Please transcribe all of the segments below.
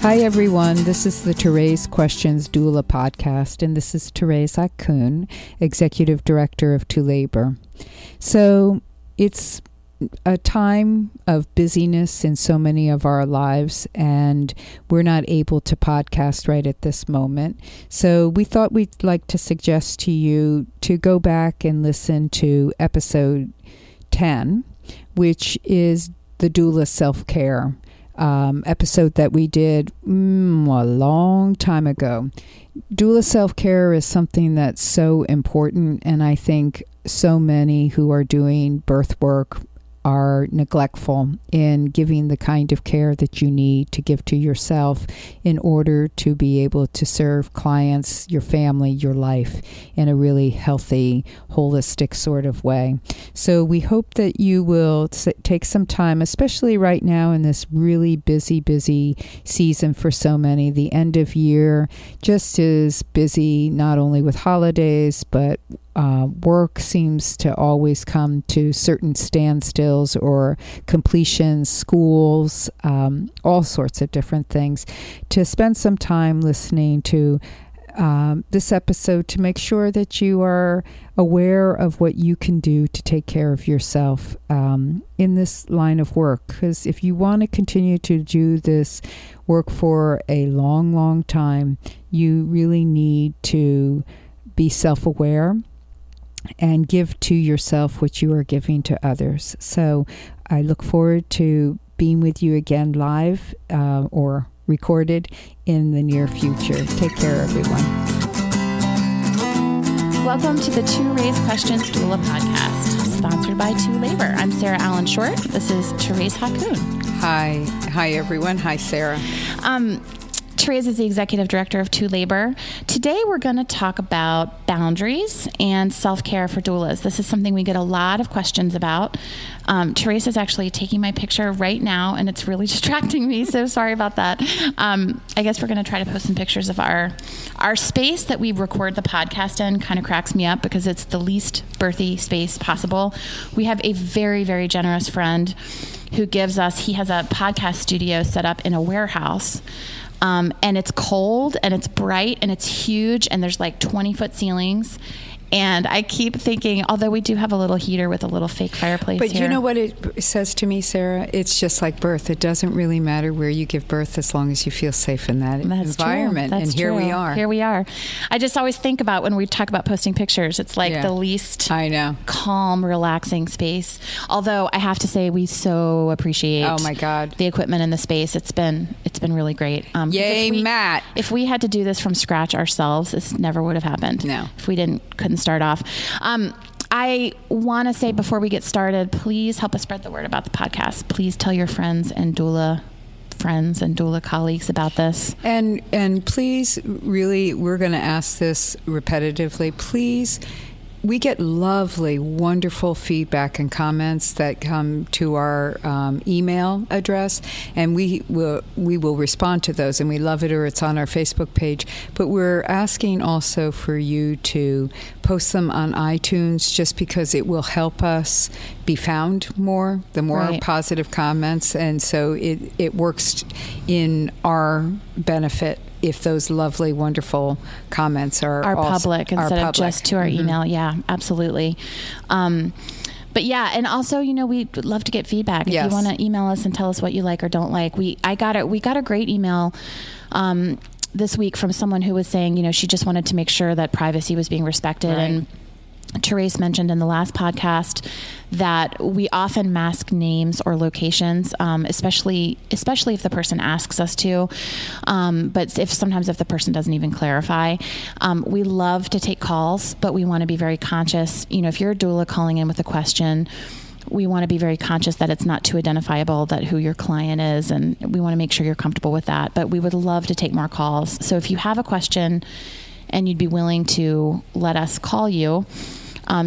Hi, everyone. This is the ToRAISE Questions Doula podcast, and this is Thérèse and Sarah, Executive Director of ToLabor. So it's a time of busyness in so many of our lives, and we're not able to podcast right at this moment. So we thought we'd like to suggest to you to go back and listen to episode 10, which is the doula self-care episode that we did a long time ago. Doula self-care is something that's so important, and I think so many who are doing birth work are neglectful in giving the kind of care that you need to give to yourself in order to be able to serve clients, your family, your life in a really healthy, holistic sort of way. So we hope that you will take some time, especially right now in this really busy season for so many. The end of year just is busy, not only with holidays, but work seems to always come to certain standstills or completions, schools, all sorts of different things. To spend some time listening to this episode to make sure that you are aware of what you can do to take care of yourself in this line of work. Because if you want to continue to do this work for a long time, you really need to be self-aware and give to yourself what you are giving to others. So I look forward to being with you again live or recorded in the near future. Take care, everyone. Welcome to the ToRAISE Questions Doula podcast, sponsored by ToLabor. I'm Sarah Allen Short. This is Thérèse and Sarah. Hi, everyone. Hi, Sarah. Thérèse is the Executive Director of ToLabor. Today we're going to talk about boundaries and self-care for doulas. This is something we get a lot of questions about. Thérèse is actually taking my picture right now, and it's really distracting me, so sorry about that. I guess we're going to try to post some pictures of our space that we record the podcast in. Kind of cracks me up because it's the least birthy space possible. We have a very, very generous friend who he has a podcast studio set up in a warehouse. And it's cold and it's bright and it's huge and there's like 20-foot ceilings. And I keep thinking, although we do have a little heater with a little fake fireplace But here. you know what it says to me, Sarah? It's just like birth. It doesn't really matter where you give birth as long as you feel safe in that environment. That's and here true. we are. Here we are. I just always think about when we talk about posting pictures, it's like the least calm, relaxing space. Although I have to say we so appreciate the equipment and the space. It's been really great. Yay, Matt. If we had to do this from scratch ourselves, this never would have happened. No. If we couldn't start off. I want to say before we get started, please help us spread the word about the podcast. Please tell your friends and doula colleagues about this. And please, really, we're going to ask this repetitively. Please, we get lovely, wonderful feedback and comments that come to our email address, and we will respond to those, and we love it, or it's on our Facebook page. But we're asking also for you to post them on iTunes, just because it will help us be found more, the more positive comments, and so it works in our benefit if those lovely, wonderful comments are public instead of just to our email. Yeah, absolutely. But yeah, and also, we'd love to get feedback. If you want to email us and tell us what you like or don't like. We got a great email this week from someone who was saying, she just wanted to make sure that privacy was being respected. Right. And Thérèse mentioned in the last podcast that we often mask names or locations, especially if the person asks us to. But sometimes if the person doesn't even clarify, we love to take calls, but we want to be very conscious. If you're a doula calling in with a question, we want to be very conscious that it's not too identifiable, that who your client is, and we want to make sure you're comfortable with that. But we would love to take more calls. So if you have a question and you'd be willing to let us call you,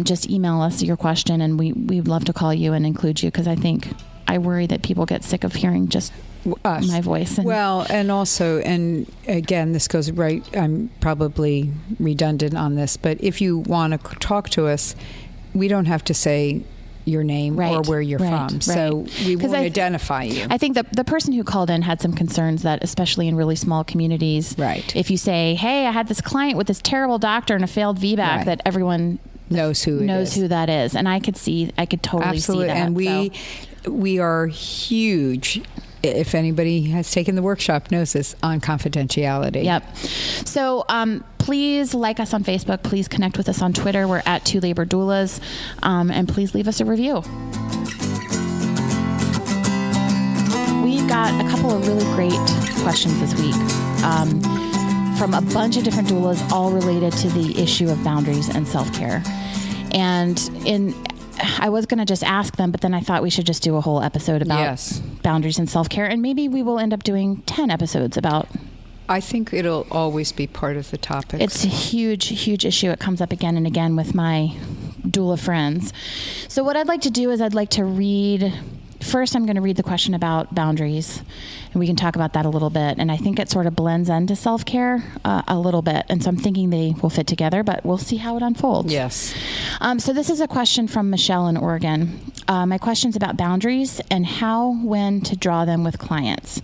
just email us your question, and we'd love to call you and include you, because I worry that people get sick of hearing just my voice. And also, and again, this goes right, I'm probably redundant on this, but if you want to talk to us, we don't have to say your name or where you're from. So we won't identify you. I think the person who called in had some concerns that, especially in really small communities, if you say, hey, I had this client with this terrible doctor and a failed VBAC, that everyone knows who that is. And I could totally see that. And we are huge, if anybody has taken the workshop knows this, on confidentiality. Yep. So please like us on Facebook. Please connect with us on Twitter. We're at 2 Labor Doulas. And please leave us a review. We've got a couple of really great questions this week from a bunch of different doulas, all related to the issue of boundaries and self-care. And I was going to just ask them, but then I thought we should just do a whole episode about boundaries and self-care. And maybe we will end up doing 10 episodes about. I think it'll always be part of the topic. It's a huge, huge issue. It comes up again and again with my doula friends. So what I'd like to do is I'm going to read the question about boundaries, and we can talk about that a little bit. And I think it sort of blends into self-care a little bit. And so I'm thinking they will fit together, but we'll see how it unfolds. Yes. So this is a question from Michelle in Oregon. My question's about boundaries and when to draw them with clients.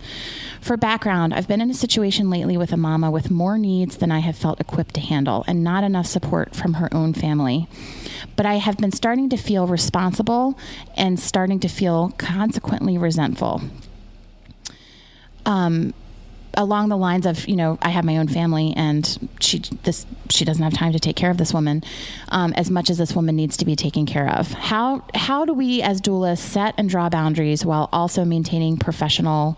For background, I've been in a situation lately with a mama with more needs than I have felt equipped to handle and not enough support from her own family. But I have been starting to feel responsible and starting to feel consequently resentful. Along the lines of, I have my own family and she doesn't have time to take care of this woman as much as this woman needs to be taken care of. How do we as doulas set and draw boundaries while also maintaining professionalism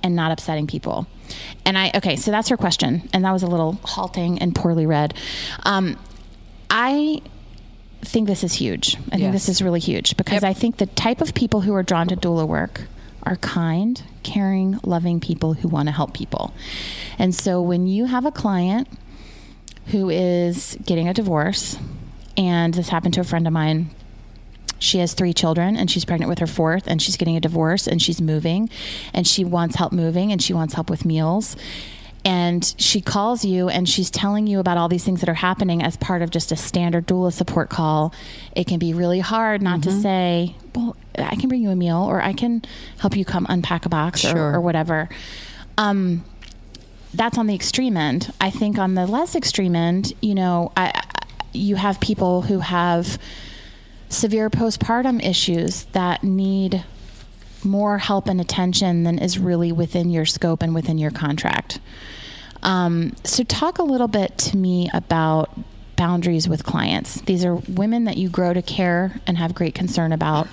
and not upsetting people? So that's her question. And that was a little halting and poorly read. I think this is huge. I think this is really huge because I think the type of people who are drawn to doula work are kind, caring, loving people who want to help people. And so when you have a client who is getting a divorce, and this happened to a friend of mine, she has 3 children and she's pregnant with her 4th, and she's getting a divorce and she's moving and she wants help moving and she wants help with meals. And she calls you and she's telling you about all these things that are happening as part of just a standard doula support call. It can be really hard not to say, well, I can bring you a meal, or I can help you come unpack a box or whatever. That's on the extreme end. I think on the less extreme end, you have people who have severe postpartum issues that need more help and attention than is really within your scope and within your contract. So talk a little bit to me about boundaries with clients. These are women that you grow to care and have great concern about,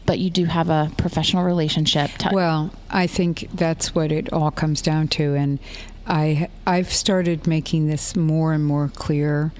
but you do have a professional relationship. Well, I think that's what it all comes down to. And I've started making this more and more clear.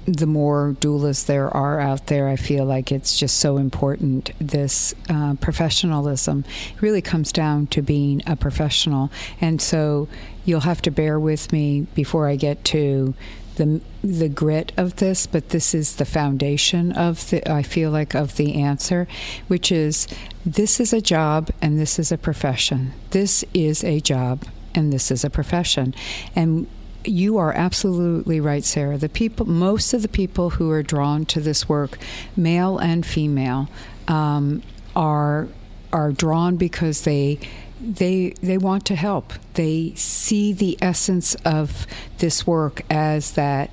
The more doulas there are out there, I feel like it's just so important. This professionalism really comes down to being a professional. And so you'll have to bear with me before I get to the grit of this, but this is the foundation of the answer, which is this is a job and this is a profession. This is a job and this is a profession. And you are absolutely right, Sarah. Most of the people who are drawn to this work, male and female, are drawn because they want to help. They see the essence of this work as that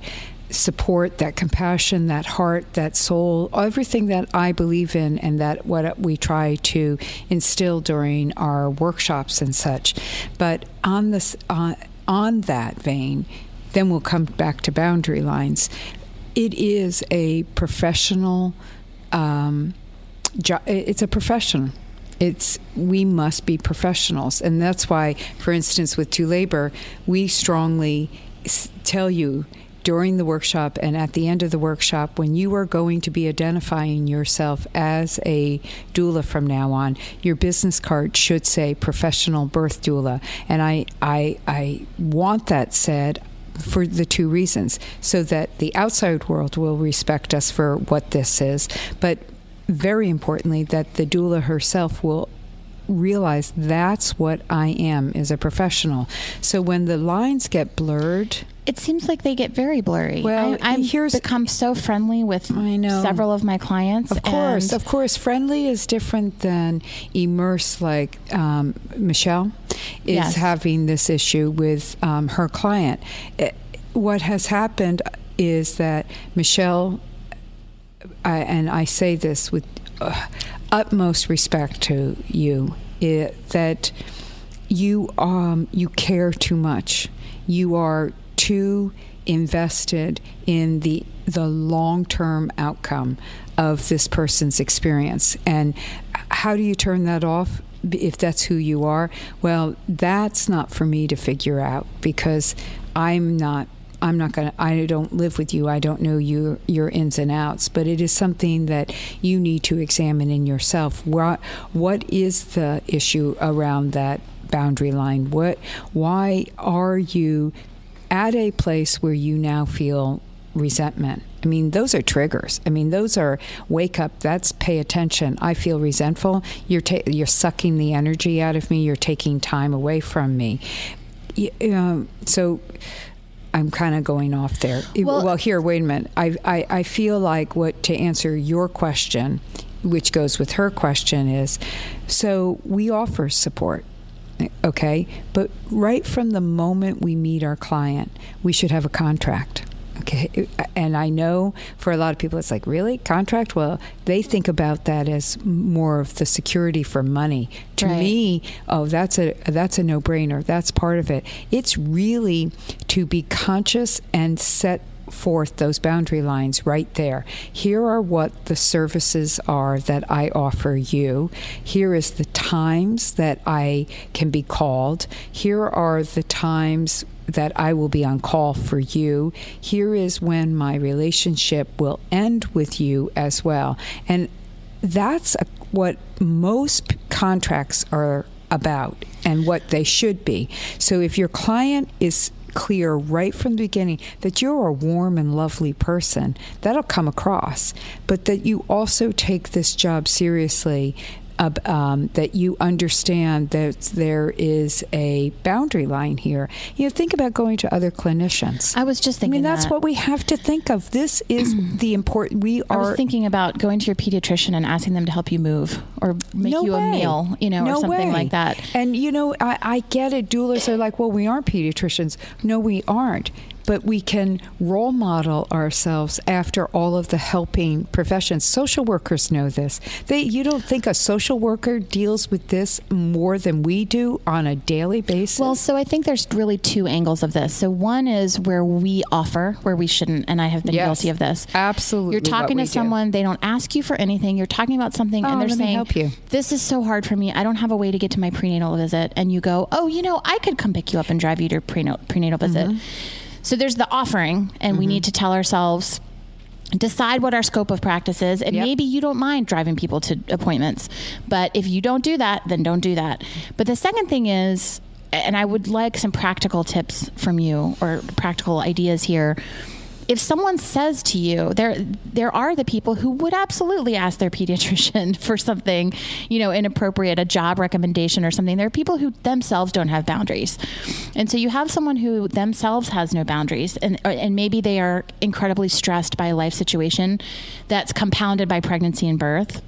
support, that compassion, that heart, that soul, everything that I believe in, and that what we try to instill during our workshops and such. But on that vein, then we'll come back to boundary lines. It is a professional job. It's a profession. We must be professionals. And that's why, for instance, with 2 Labor, we strongly tell you during the workshop and at the end of the workshop, when you are going to be identifying yourself as a doula from now on, your business card should say professional birth doula. And I want that said for the 2 reasons, so that the outside world will respect us for what this is, but very importantly, that the doula herself will realize that's what I am as a professional. So when the lines get blurred, it seems like they get very blurry. Well, I've become so friendly with several of my clients. Of course. Friendly is different than immersed, like Michelle is having this issue with her client. What has happened is that Michelle, and I say this with utmost respect to you, that you care too much. You are too invested in the long-term outcome of this person's experience. And how do you turn that off if that's who you are? Well, that's not for me to figure out, because I don't live with you. I don't know your ins and outs, but it is something that you need to examine in yourself. What is the issue around that boundary line? Why are you at a place where you now feel resentment? I mean, those are triggers. I mean, those are wake up. That's pay attention. I feel resentful. You're sucking the energy out of me. You're taking time away from me. So I'm kind of going off there. Well, here, wait a minute. I feel like to answer your question, which goes with her question, is, so we offer support. Okay, but right from the moment we meet our client, we should have a contract. Okay, and I know for a lot of people it's like, really? Contract? Well, they think about that as more of the security for money. To me, that's a no-brainer. That's part of it. It's really to be conscious and set forth those boundary lines right there. Here are what the services are that I offer you. Here is the times that I can be called. Here are the times that I will be on call for you. Here is when my relationship will end with you as well. And that's what most contracts are about and what they should be. So if your client is clear right from the beginning that you're a warm and lovely person, that'll come across, but that you also take this job seriously, that you understand that there is a boundary line here. Think about going to other clinicians. I was just thinking that's what we have to think of. This is the important. I was thinking about going to your pediatrician and asking them to help you move or make you a meal, or something like that. And, I get it. Doulas are like, well, we aren't pediatricians. No, we aren't. But we can role model ourselves after all of the helping professions. Social workers know this. You don't think a social worker deals with this more than we do on a daily basis? Well, so I think there's really two angles of this. So one is where we offer, where we shouldn't, and I have been guilty of this. Absolutely. You're talking to someone, they don't ask you for anything. You're talking about something, and they're saying, help you. This is so hard for me. I don't have a way to get to my prenatal visit. And you go, I could come pick you up and drive you to your prenatal visit. Mm-hmm. So there's the offering, and we need to tell ourselves, decide what our scope of practice is. And maybe you don't mind driving people to appointments. But if you don't do that, then don't do that. But the second thing is, and I would like some practical tips from you or practical ideas here. If someone says to you, there are the people who would absolutely ask their pediatrician for something, inappropriate, a job recommendation or something. There are people who themselves don't have boundaries. And so you have someone who themselves has no boundaries, and maybe they are incredibly stressed by a life situation that's compounded by pregnancy and birth.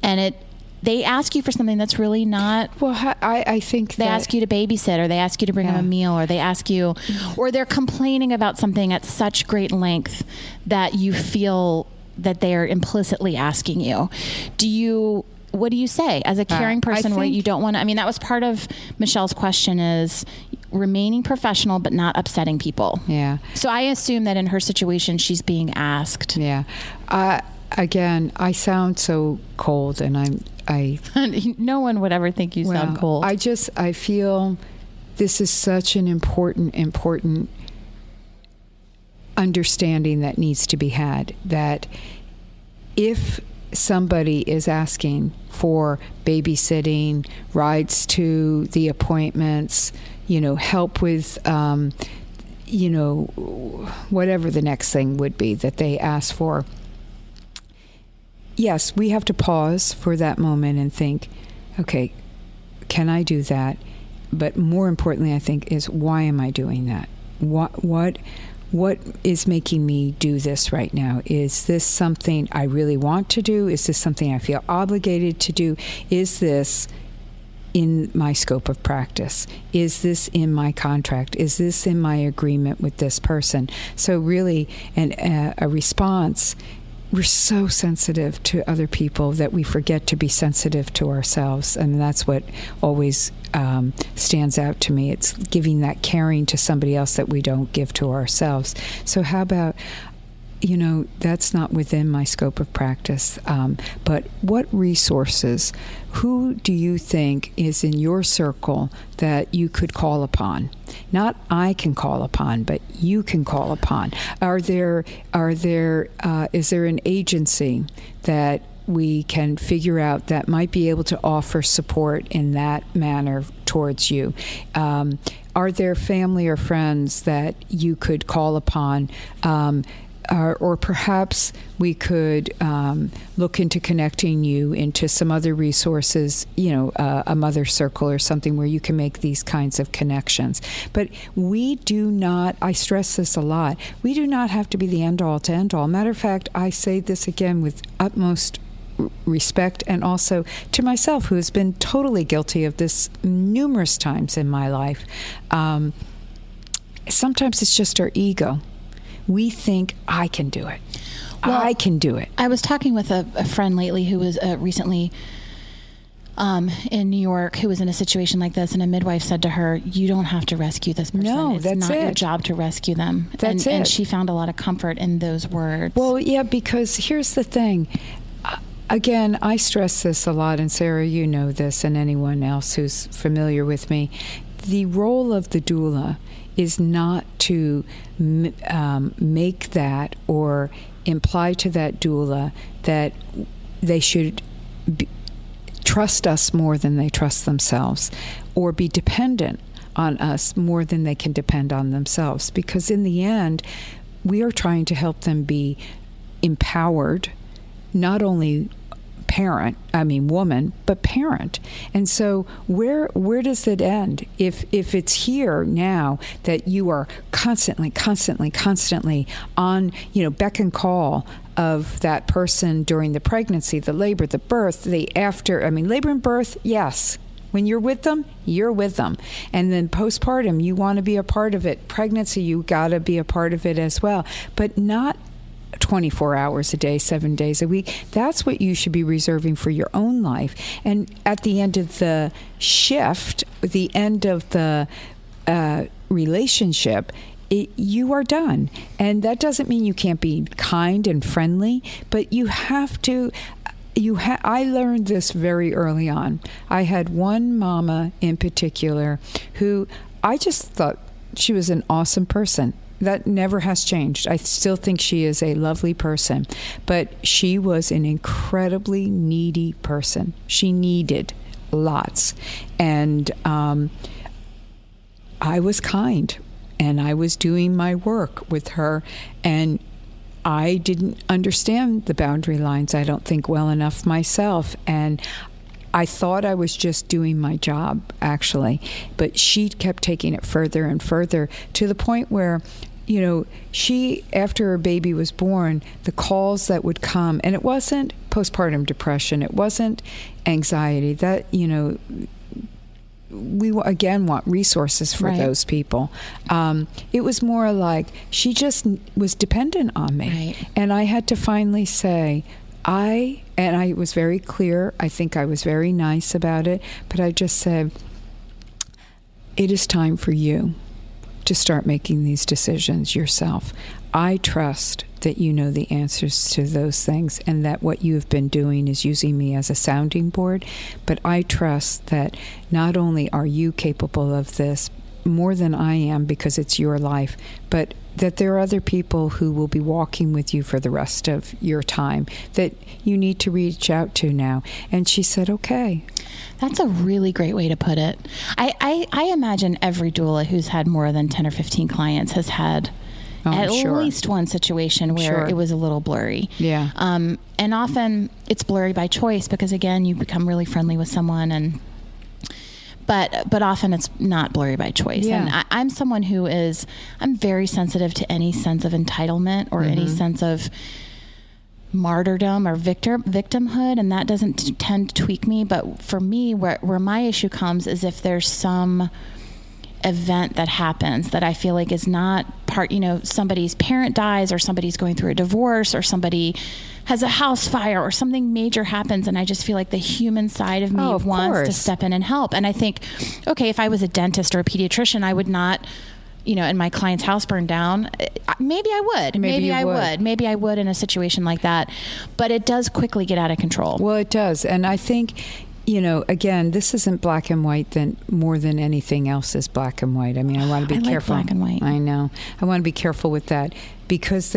And they ask you for something that's really not. Well, I think they ask you to babysit, or they ask you to bring them a meal, or they ask you, or they're complaining about something at such great length that you feel that they are implicitly asking you. What do you say as a caring person where you don't want to? I mean, that was part of Michelle's question, is remaining professional but not upsetting people. Yeah. So I assume that in her situation, she's being asked. Yeah. Again, I sound so cold, and no one would ever think you sound cold. I feel this is such an important understanding that needs to be had, that if somebody is asking for babysitting, rides to the appointments, help with, whatever the next thing would be that they ask for, yes, we have to pause for that moment and think, okay, can I do that? But more importantly, I think, is why am I doing that? what is making me do this right now? Is this something I really want to do? Is this something I feel obligated to do? Is this in my scope of practice? Is this in my contract? Is this in my agreement with this person? So really, a response. We're so sensitive to other people that we forget to be sensitive to ourselves. And that's what always stands out to me. It's giving that caring to somebody else that we don't give to ourselves. So how about, that's not within my scope of practice. But what resources, who do you think is in your circle that you could call upon? Not I can call upon, but you can call upon. Is there an agency that we can figure out that might be able to offer support in that manner towards you? Are there family or friends that you could call upon? Or perhaps we could look into connecting you into some other resources, a mother circle or something where you can make these kinds of connections. But we do not, I stress this a lot, we do not have to be the end-all to end-all. Matter of fact, I say this again with utmost respect, and also to myself, who has been totally guilty of this numerous times in my life. Sometimes it's just our ego. We think, I can do it. Well, I can do it. I was talking with a friend lately who was recently in New York, who was in a situation like this, and a midwife said to her, you don't have to rescue this person. No, it's that's not it. Your job to rescue them. That's it. And she found a lot of comfort in those words. Well, yeah, because here's the thing. Again, I stress this a lot, and Sarah, you know this, and anyone else who's familiar with me. The role of the doula is not to make that or imply to that doula that they should trust us more than they trust themselves, or be dependent on us more than they can depend on themselves. Because in the end, we are trying to help them be empowered, not only woman, but parent. And so where does it end? If it's here now that you are constantly on, beck and call of that person during the pregnancy, the labor, the birth, the after, labor and birth, yes. When you're with them, you're with them. And then postpartum, you want to be a part of it. Pregnancy, you got to be a part of it as well. But not 24 hours a day, 7 days a week. That's what you should be reserving for your own life. And at the end of the shift, the end of the relationship, you are done. And that doesn't mean you can't be kind and friendly, but you have to. I learned this very early on. I had one mama in particular who I just thought she was an awesome person. That never has changed. I still think she is a lovely person, but she was an incredibly needy person. She needed lots. And I was kind, and I was doing my work with her, and I didn't understand the boundary lines, I don't think, well enough myself. And I thought I was just doing my job, actually, but she kept taking it further and further, to the point where, she, after her baby was born, the calls that would come, and it wasn't postpartum depression, it wasn't anxiety, that, we again want resources for those people. It was more like she just was dependent on me. Right. And I had to finally say, I was very clear. I think I was very nice about it, but I just said, it is time for you to start making these decisions yourself. I trust that you know the answers to those things, and that what you've been doing is using me as a sounding board. But I trust that not only are you capable of this more than I am, because it's your life, but that there are other people who will be walking with you for the rest of your time that you need to reach out to now. And she said, okay. That's a really great way to put it. I imagine every doula who's had more than 10 or 15 clients has had at least one situation where it was a little blurry. Yeah. And often it's blurry by choice, because again, you become really friendly with someone, But often it's not blurry by choice. Yeah. And I'm someone I'm very sensitive to any sense of entitlement or any sense of martyrdom or victimhood, and that doesn't tend to tweak me. But for me, where my issue comes is if there's some event that happens that I feel like is not part, somebody's parent dies, or somebody's going through a divorce, or somebody has a house fire, or something major happens, and I just feel like the human side of me wants to step in and help. And I think, okay, if I was a dentist or a pediatrician, I would not, and my client's house burned down, maybe I would. Maybe I would in a situation like that. But it does quickly get out of control. Well, it does. And I think, again, this isn't black and white more than anything else is black and white. I mean, I want to be careful. Like black and white. I know. I want to be careful with that, because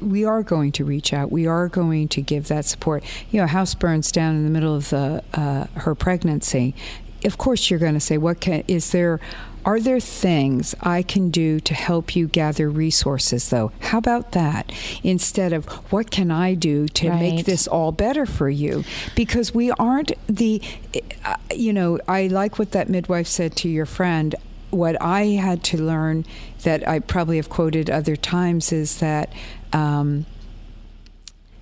we are going to reach out. We are going to give that support. A house burns down in the middle of her pregnancy. Of course, you're going to say, are there things I can do to help you gather resources, though? How about that? Instead of, what can I do to make this all better for you? Because we aren't I like what that midwife said to your friend. What I had to learn, that I probably have quoted other times, is that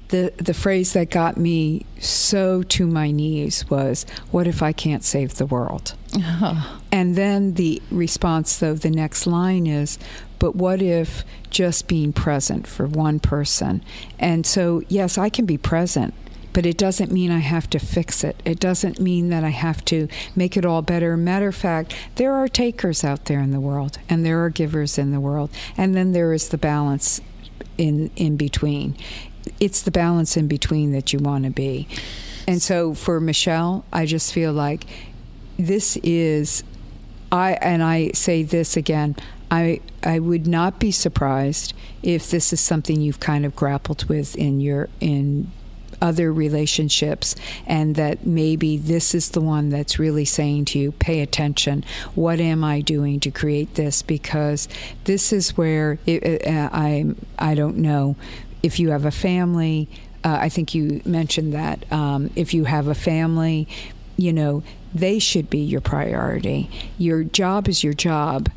the phrase that got me so to my knees was, what if I can't save the world? Oh. And then the response, though, the next line is, but what if just being present for one person? And so, yes, I can be present, but it doesn't mean I have to fix it. It doesn't mean that I have to make it all better. Matter of fact, there are takers out there in the world, and there are givers in the world. And then there is the balance in between. It's the balance in between that you want to be. And so for Michelle, I just feel like this is, I say this again, I would not be surprised if this is something you've kind of grappled with in other relationships, and that maybe this is the one that's really saying to you, pay attention. What am I doing to create this? Because this is where I don't know if you have a family. I think you mentioned that if you have a family, they should be your priority. Your job is your job.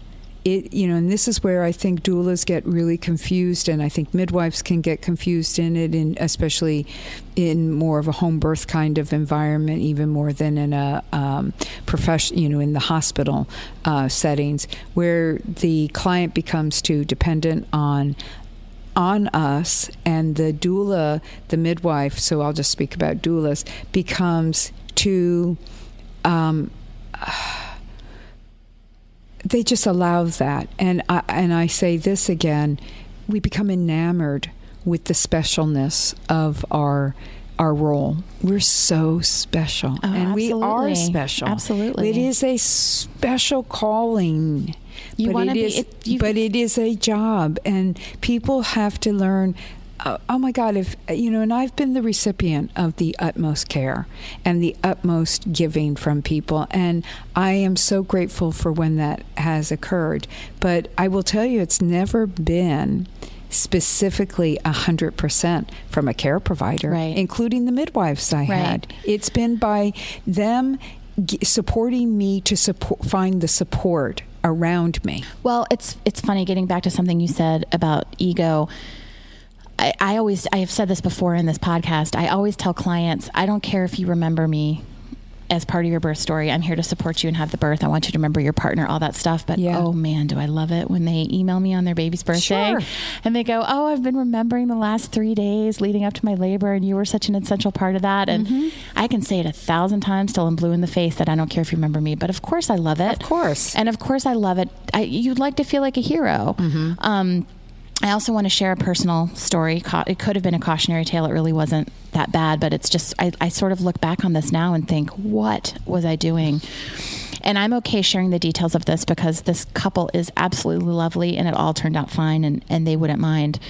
And this is where I think doulas get really confused, and I think midwives can get confused in it, and especially in more of a home birth kind of environment, even more than in a profession, in the hospital settings, where the client becomes too dependent on us, and the doula, the midwife, so I'll just speak about doulas, becomes too they just allow that. And I say this again, we become enamored with the specialness of our role. We're so special. Oh, and absolutely. We are special. Absolutely. It is a special calling. But it is a job, and people have to learn. Oh my God! And I've been the recipient of the utmost care and the utmost giving from people, and I am so grateful for when that has occurred. But I will tell you, it's never been specifically 100% from a care provider, including the midwives I had. It's been by them supporting me to find the support around me. Well, it's funny, getting back to something you said about ego. I have said this before in this podcast. I always tell clients, I don't care if you remember me as part of your birth story. I'm here to support you and have the birth. I want you to remember your partner, all that stuff. But oh man, do I love it when they email me on their baby's birthday and they go, oh, I've been remembering the last 3 days leading up to my labor, and you were such an essential part of that. And I can say it 1,000 times till I'm blue in the face that I don't care if you remember me. But of course I love it. Of course. And of course I love it. You'd like to feel like a hero. I also want to share a personal story. It could have been a cautionary tale. It really wasn't that bad, but it's just, I sort of look back on this now and think, what was I doing? And I'm okay sharing the details of this because this couple is absolutely lovely, and it all turned out fine, and they wouldn't mind.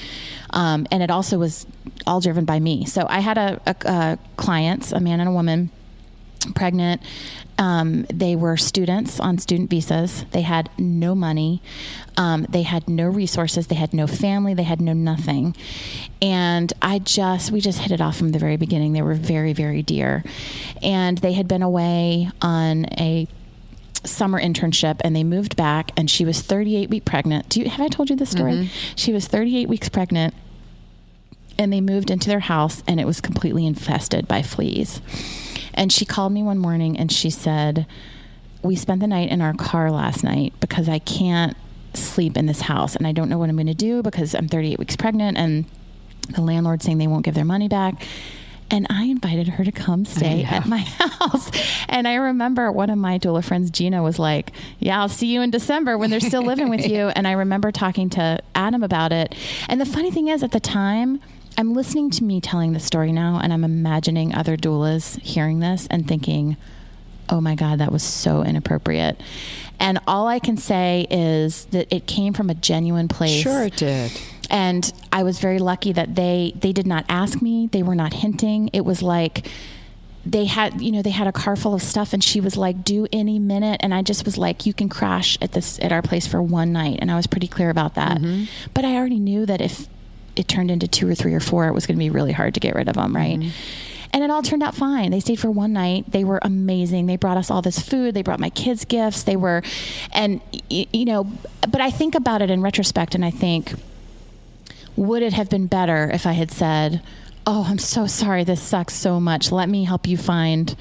And it also was all driven by me. So I had a clients, a man and a woman, pregnant. They were students on student visas. They had no money. They had no resources. They had no family. They had no nothing. And we just hit it off from the very beginning. They were very, very dear. And they had been away on a summer internship, and they moved back, and she was 38 pregnant. Have I told you this story? Mm-hmm. She was 38 weeks pregnant, and they moved into their house, and it was completely infested by fleas. And she called me one morning, and she said, we spent the night in our car last night because I can't sleep in this house, and I don't know what I'm going to do because I'm 38 weeks pregnant, and the landlord's saying they won't give their money back. And I invited her to come stay at my house. And I remember one of my doula friends, Gina, was like, yeah, I'll see you in December when they're still living with you. And I remember talking to Adam about it. And the funny thing is, at the time, I'm listening to me telling the story now, and I'm imagining other doulas hearing this and thinking, oh my God, that was so inappropriate. And all I can say is that it came from a genuine place. Sure it did. And I was very lucky that they did not ask me. They were not hinting. It was like they had a car full of stuff, and she was like, due any minute. And I just was like, you can crash at our place for one night. And I was pretty clear about that. Mm-hmm. But I already knew that if it turned into 2 or 3 or 4, it was going to be really hard to get rid of them. Right. Mm-hmm. And it all turned out fine. They stayed for one night. They were amazing. They brought us all this food. They brought my kids gifts. But I think about it in retrospect, and I think, would it have been better if I had said, oh, I'm so sorry, this sucks so much. Let me help you find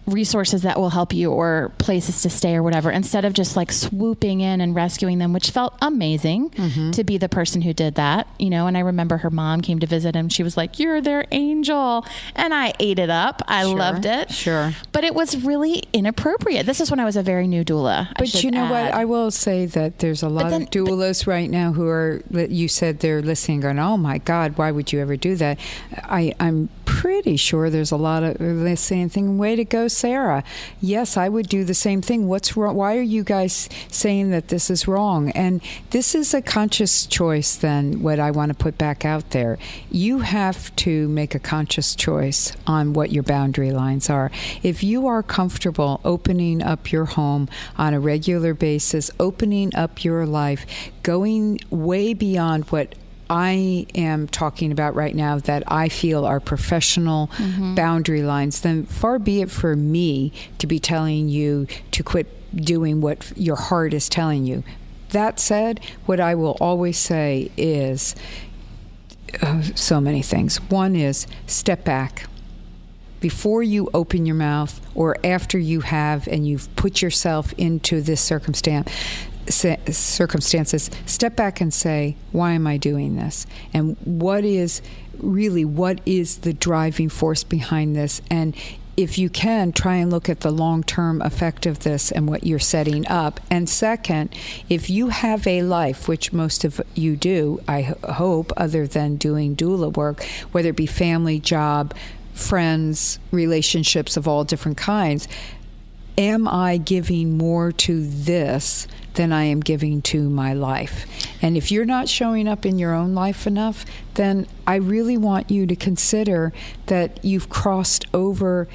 resources that will help you, or places to stay, or whatever, instead of just like swooping in and rescuing them, which felt amazing to be the person who did that, And I remember her mom came to visit him. She was like, you're their angel. And I ate it up. I loved it. Sure. But it was really inappropriate. This is when I was a very new doula. But you know what? I will say that there's a lot of doulas right now who are, you said they're listening going, oh my God, why would you ever do that? I'm pretty sure there's a lot of listening thinking, way to go, Sarah. Yes, I would do the same thing. What's wrong? Why are you guys saying that this is wrong? And this is a conscious choice, then, what I want to put back out there. You have to make a conscious choice on what your boundary lines are. If you are comfortable opening up your home on a regular basis, opening up your life, going way beyond what I am talking about right now that I feel are professional boundary lines, then far be it for me to be telling you to quit doing what your heart is telling you. That said, what I will always say is so many things. One is step back. Before you open your mouth, or after you have and you've put yourself into this circumstances, step back and say, why am I doing this? And what is the driving force behind this? And if you can, try and look at the long-term effect of this and what you're setting up. And second, if you have a life, which most of you do, I hope, other than doing doula work, whether it be family, job, friends, relationships of all different kinds, am I giving more to this than I am giving to my life? And if you're not showing up in your own life enough, then I really want you to consider that you've crossed over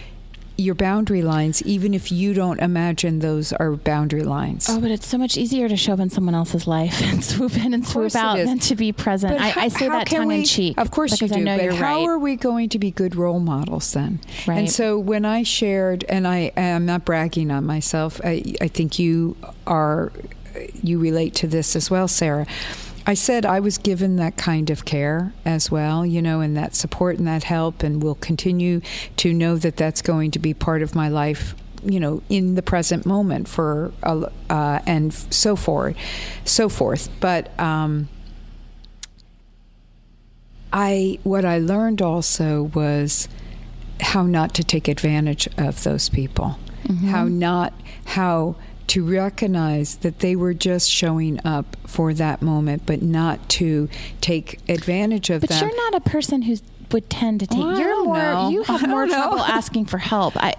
your boundary lines, even if you don't imagine those are boundary lines. Oh, but it's so much easier to show up in someone else's life and swoop in and swoop out than to be present. I say that tongue in cheek. Of course you do, but how are we going to be good role models then? Right. And so when I shared, and I am not bragging on myself, I think you relate to this as well, Sarah. I said I was given that kind of care as well, and that support and that help, and will continue to know that that's going to be part of my life, in the present moment for and so forth. But what I learned also was how not to take advantage of those people, how to recognize that they were just showing up for that moment, but not to take advantage of them. But you're not a person who would tend to take. You have more trouble asking for help. I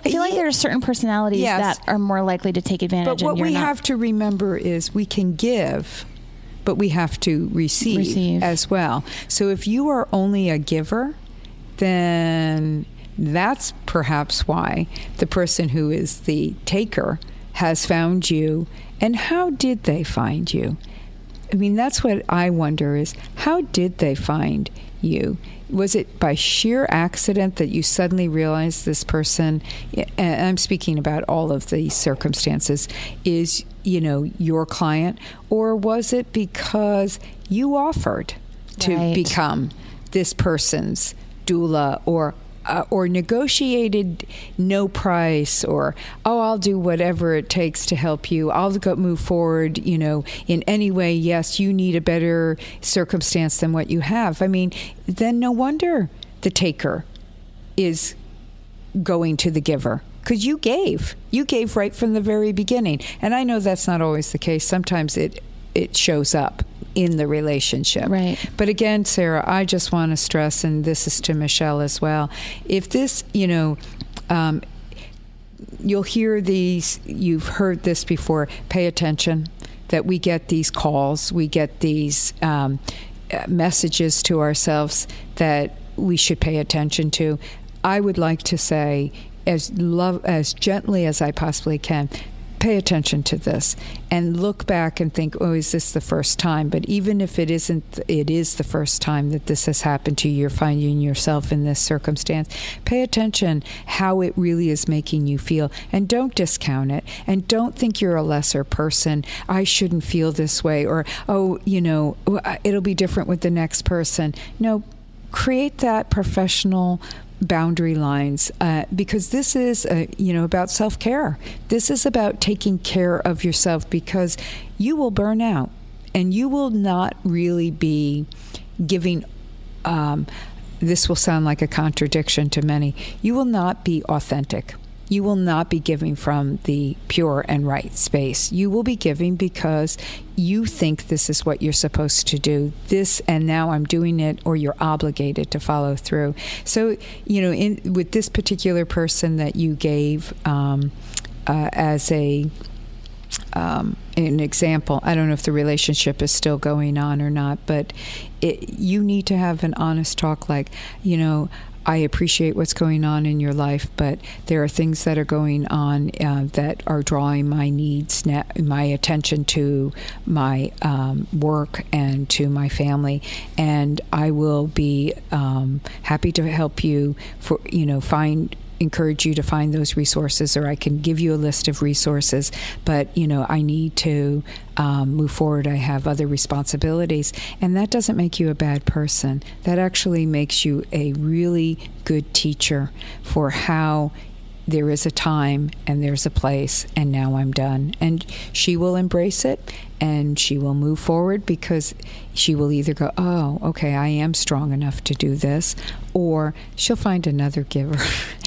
feel like there are certain personalities that are more likely to take advantage. But what we have to remember is we can give, but we have to receive as well. So if you are only a giver, then that's perhaps why the person who is the taker has found you. And how did they find you? I mean, that's what I wonder is, how did they find you? Was it by sheer accident that you suddenly realized this person, and I'm speaking about all of these circumstances, is, your client? Or was it because you offered to become this person's doula, or negotiated no price, or, I'll do whatever it takes to help you. I'll move forward, in any way. Yes, you need a better circumstance than what you have. I mean, then no wonder the taker is going to the giver. Because you gave right from the very beginning. And I know that's not always the case. Sometimes it shows up in the relationship. Right. But again, Sarah, I just want to stress, and this is to Michelle as well, if this, you'll hear these, you've heard this before, pay attention, that we get these calls, we get these messages to ourselves that we should pay attention to. I would like to say, as gently as I possibly can, pay attention to this and look back and think, is this the first time? But even if it isn't, it is the first time that this has happened to you, you're finding yourself in this circumstance. Pay attention how it really is making you feel, and don't discount it, and don't think you're a lesser person. I shouldn't feel this way, or, it'll be different with the next person. No, create that professional boundary lines, because this is about self-care. This is about taking care of yourself, because you will burn out and you will not really be giving, this will sound like a contradiction to many, you will not be authentic. You will not be giving from the pure and right space. You will be giving because you think this is what you're supposed to do. This, and now I'm doing it, or you're obligated to follow through. So, with this particular person that you gave as an example, I don't know if the relationship is still going on or not, but you need to have an honest talk, like, I appreciate what's going on in your life, but there are things that are going on that are drawing my needs, my attention to my work and to my family, and I will be happy to help you encourage you to find those resources, or I can give you a list of resources, but I need to move forward. I have other responsibilities. And that doesn't make you a bad person. That actually makes you a really good teacher for how there is a time and there's a place, and now I'm done. And she will embrace it, and she will move forward, because she will either go, okay, I am strong enough to do this, or she'll find another giver.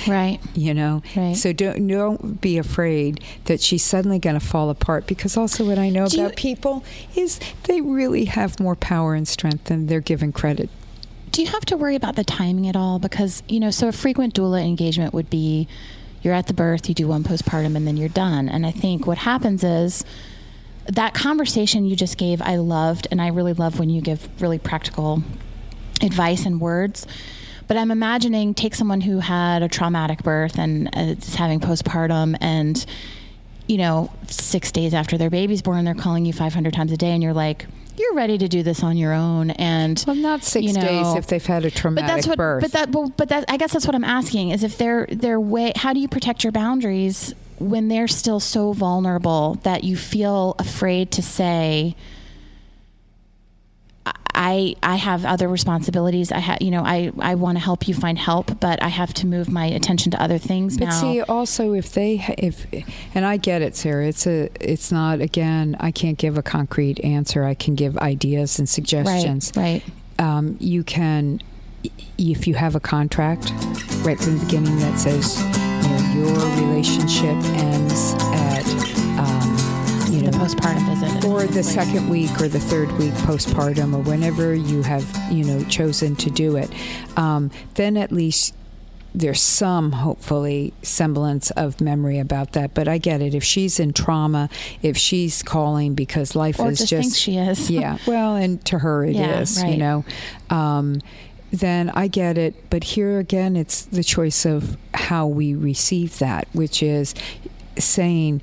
Right. Right. So don't be afraid that she's suddenly going to fall apart, because also what I know about people is they really have more power and strength than they're given credit. Do you have to worry about the timing at all? Because, so a frequent doula engagement would be, you're at the birth, you do one postpartum, and then you're done. And I think what happens is that conversation you just gave, I loved, and I really love when you give really practical advice and words. But I'm imagining, take someone who had a traumatic birth and is having postpartum, and 6 days after their baby's born, they're calling you 500 times a day, and you're like, you're ready to do this on your own. And not 6 days if they've had a traumatic birth. But I guess that's what I'm asking, is if they're way, how do you protect your boundaries when they're still so vulnerable that you feel afraid to say, I have other responsibilities. I want to help you find help, but I have to move my attention to other things now. But see, also if and I get it, Sarah. It's not, again, I can't give a concrete answer. I can give ideas and suggestions. Right. You can, if you have a contract right from the beginning that says, your relationship ends at the postpartum visit, or the second week or the third week postpartum, or whenever you have chosen to do it, then at least there's some, hopefully, semblance of memory about that. But I get it. If she's in trauma, if she's calling because life is just thinks she is. Yeah. Well, and to her it is. Right. Then I get it. But here again, it's the choice of how we receive that, which is saying,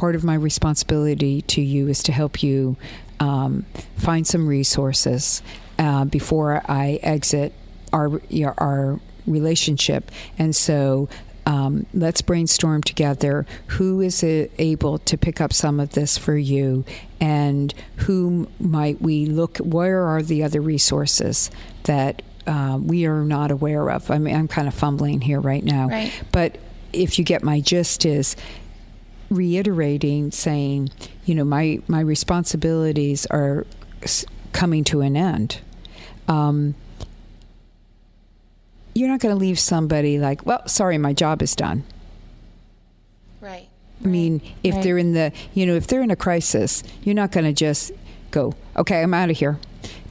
part of my responsibility to you is to help you find some resources before I exit our relationship. And so let's brainstorm together who is able to pick up some of this for you, and who might we look, where are the other resources that we are not aware of. I mean, I'm kind of fumbling here right now. Right. But if you get my gist, is reiterating, saying, my responsibilities are coming to an end. You're not going to leave somebody like, well, sorry, my job is done. Right. I mean, if they're in the, if they're in a crisis, you're not going to just go, okay, I'm out of here.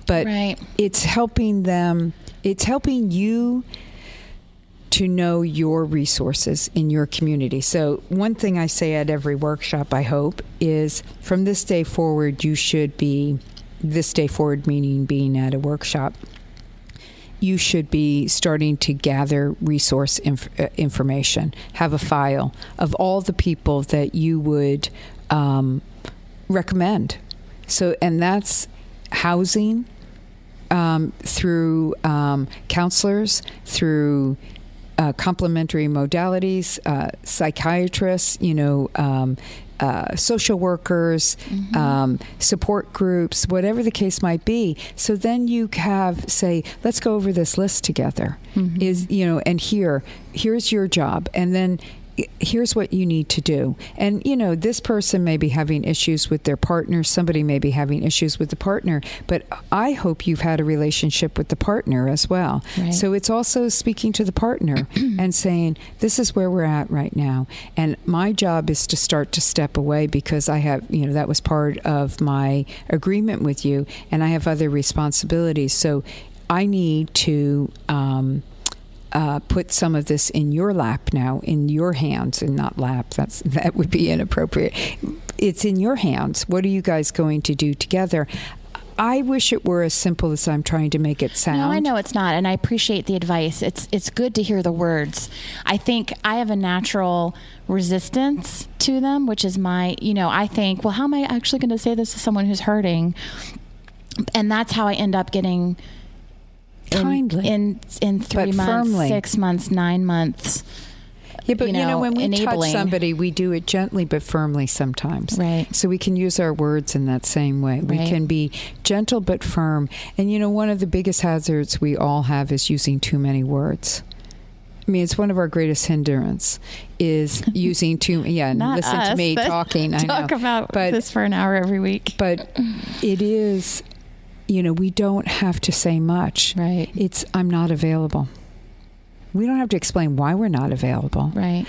But it's helping them, it's helping you to know your resources in your community. So one thing I say at every workshop, I hope, is from this day forward, you should be, this day forward meaning being at a workshop, you should be starting to gather resource information, have a file of all the people that you would recommend. So, and that's housing, through counselors, through complementary modalities, psychiatrists, social workers, support groups, whatever the case might be. So then you have, say, let's go over this list together. And here's your job. And then here's what you need to do. And, this person may be having issues with their partner. Somebody may be having issues with the partner. But I hope you've had a relationship with the partner as well. Right. So it's also speaking to the partner and saying, this is where we're at right now. And my job is to start to step away because I have, that was part of my agreement with you. And I have other responsibilities. So I need to put some of this in your lap now, in your hands, and not lap. That would be inappropriate. It's in your hands. What are you guys going to do together? I wish it were as simple as I'm trying to make it sound. No, I know it's not, and I appreciate the advice. It's good to hear the words. I think I have a natural resistance to them, which is my, I think, well, how am I actually going to say this to someone who's hurting? And that's how I end up getting kindly in 3 months, firmly. 6 months, 9 months. Yeah, but when we enabling. touch somebody, we do it gently but firmly sometimes. Right. So we can use our words in that same way. We can be gentle but firm. And one of the biggest hazards we all have is using too many words. I mean, it's one of our greatest hindrance is using too. Yeah, Not listen us, to me talking. I talk know. about this for an hour every week. But it is. We don't have to say much. Right. It's, I'm not available. We don't have to explain why we're not available. Right.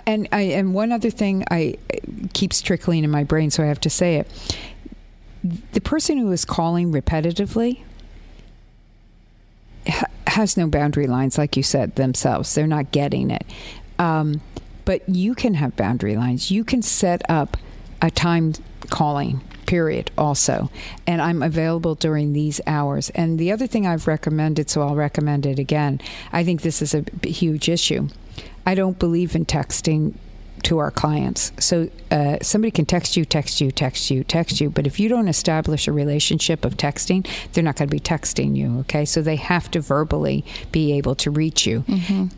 And one other thing keeps trickling in my brain, so I have to say it. The person who is calling repetitively has no boundary lines, like you said, themselves. They're not getting it. But you can have boundary lines. You can set up a time calling period also. And I'm available during these hours. And the other thing I've recommended, so I'll recommend it again, I think this is a huge issue. I don't believe in texting to our clients. So somebody can text you, but if you don't establish a relationship of texting, they're not going to be texting you, okay? So they have to verbally be able to reach you.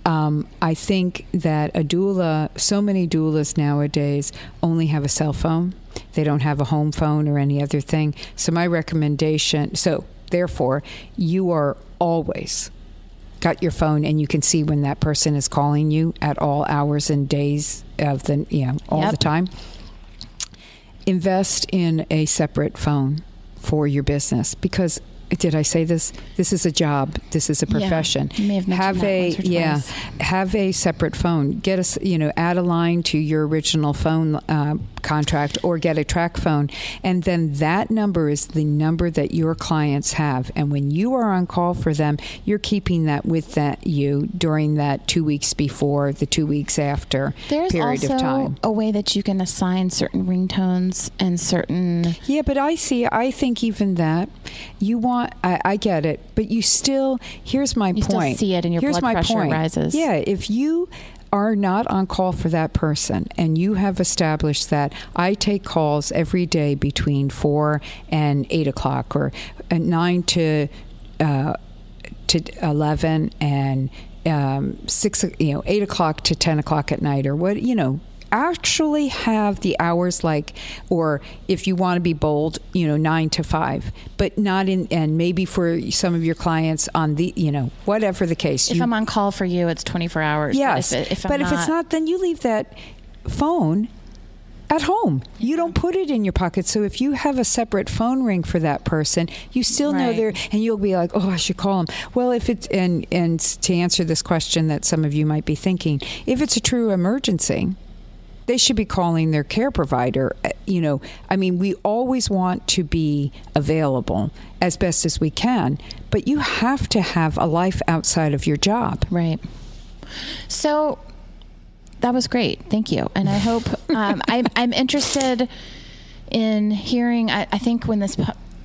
I think that a doula, so many doulas nowadays only have a cell phone. They don't have a home phone or any other thing. So my recommendation, therefore, you are always got your phone and you can see when that person is calling you at all hours and days of the, all the time. Invest in a separate phone for your business because, did I say this? This is a job. This is a profession. Yeah, you may have mentioned that once or twice. Have a separate phone. Get add a line to your original phone contract or get a track phone. And then that number is the number that your clients have. And when you are on call for them, you're keeping that with you during that 2 weeks before, the 2 weeks after period of time. There's also a way that you can assign certain ringtones and certain... Yeah, but I think even that, you want, I get it, but you still, here's my point. You still see it and your blood pressure rises. Yeah, if you are not on call for that person, and you have established that I take calls every day between 4 and 8 o'clock, or 9 to 11, and 8 o'clock to 10 o'clock at night, or what, actually have the hours, like, or if you want to be bold, 9 to 5, but not in, and maybe for some of your clients on the, whatever the case. If I'm on call for you, it's 24 hours. Yes. If it's not, then you leave that phone at home. Yeah. You don't put it in your pocket. So if you have a separate phone ring for that person, you still know they're, and you'll be like, oh, I should call them. Well, if it's, and to answer this question that some of you might be thinking, if it's a true emergency, they should be calling their care provider. We always want to be available as best as we can, but you have to have a life outside of your job. Right. So that was great. Thank you. And I hope, I'm interested in hearing, I think when this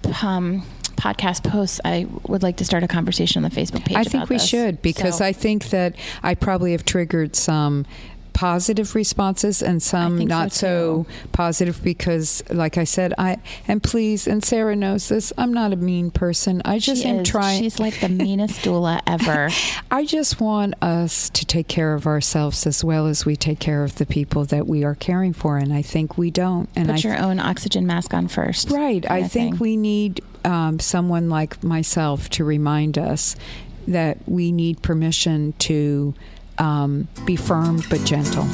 podcast posts, I would like to start a conversation on the Facebook page. I think we should, because I think that I probably have triggered some positive responses and some not so positive, because like I said, and please, and Sarah knows this, I'm not a mean person. I just am trying. She's like the meanest doula ever. I just want us to take care of ourselves as well as we take care of the people that we are caring for, and I think we don't. And put your own oxygen mask on first. Right. I think we need someone like myself to remind us that we need permission to be firm but gentle. We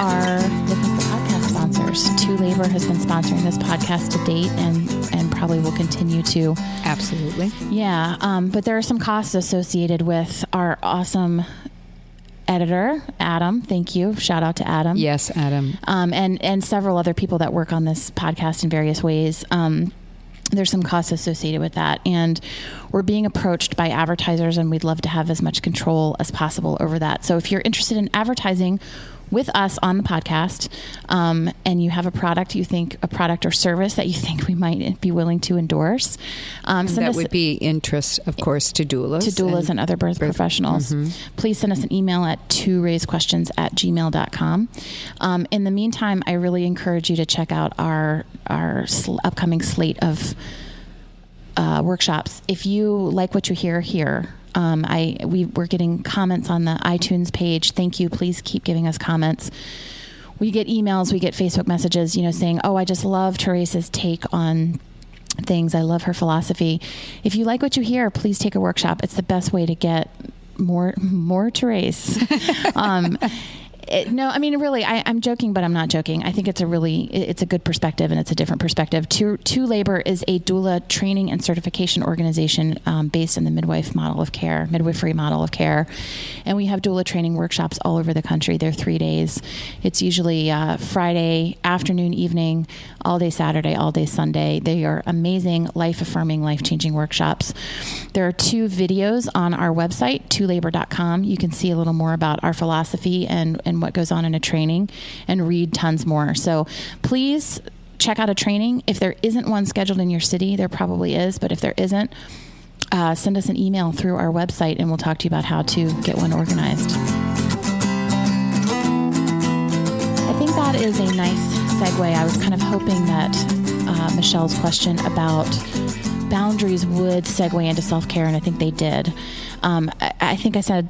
are looking for podcast sponsors. ToLabor has been sponsoring this podcast to date, and probably will continue to. Absolutely. Yeah, but there are some costs associated with our awesome editor, Adam. Thank you. Shout out to Adam. Yes, Adam. And several other people that work on this podcast in various ways. There's some costs associated with that, and we're being approached by advertisers, and we'd love to have as much control as possible over that. So if you're interested in advertising with us on the podcast, and you have a product or service that you think we might be willing to endorse, that would be interest, of course, to doulas. And other birth professionals. Mm-hmm. Please send us an email at ToRAISEQuestions@gmail.com. In the meantime, I really encourage you to check out our upcoming slate of workshops. If you like what you hear here, we're getting comments on the iTunes page. Thank you. Please keep giving us comments. We get emails, we get Facebook messages, saying, oh, I just love Therese's take on things. I love her philosophy. If you like what you hear, please take a workshop. It's the best way to get more Therese. No, I mean, really, I'm joking, but I'm not joking. I think it's a good perspective, and it's a different perspective. ToLabor is a doula training and certification organization based in the midwifery model of care. And we have doula training workshops all over the country. They're 3 days. It's usually Friday, afternoon, evening, all day Saturday, all day Sunday. They are amazing, life-affirming, life-changing workshops. There are 2 videos on our website, ToLabor.com. You can see a little more about our philosophy and what goes on in a training, and read tons more. So please check out a training. If there isn't one scheduled in your city, there probably is, but if there isn't, send us an email through our website, and we'll talk to you about how to get one organized. I think that is a nice segue. I was kind of hoping that Michelle's question about boundaries would segue into self-care, and I think they did. I think I said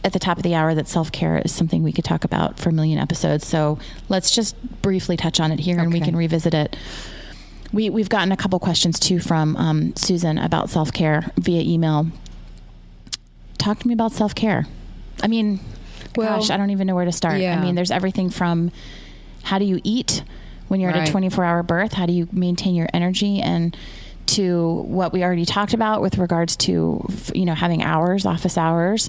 at the top of the hour that self-care is something we could talk about for a million episodes. So let's just briefly touch on it here, and we can revisit it. We've gotten a couple questions too from Susan about self-care via email. Talk to me about self-care. I mean, gosh, I don't even know where to start. Yeah. I mean, there's everything from how do you eat when you're at a 24-hour birth? How do you maintain your energy? And to what we already talked about with regards to, having office hours,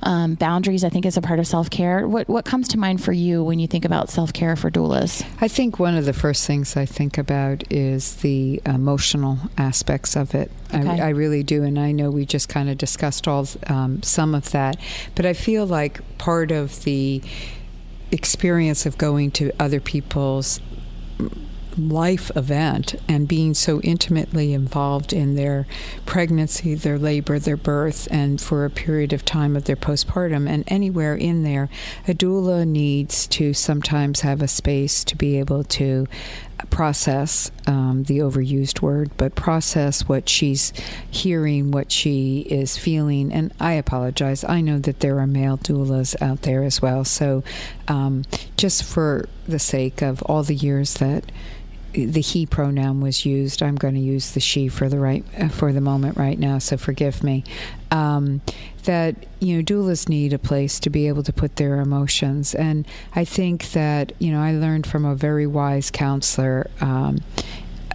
boundaries, I think is a part of self-care. What comes to mind for you when you think about self-care for doulas? I think one of the first things I think about is the emotional aspects of it. Okay. I really do. And I know we just kind of discussed some of that, but I feel like part of the experience of going to other people's life event and being so intimately involved in their pregnancy, their labor, their birth, and for a period of time of their postpartum. And anywhere in there, a doula needs to sometimes have a space to be able to process, the overused word, but process what she's hearing, what she is feeling. And I apologize. I know that there are male doulas out there as well. So just for the sake of all the years that the he pronoun was used, I'm going to use the she for the moment right now, so forgive me. That, doulas need a place to be able to put their emotions. And I think that, I learned from a very wise counselor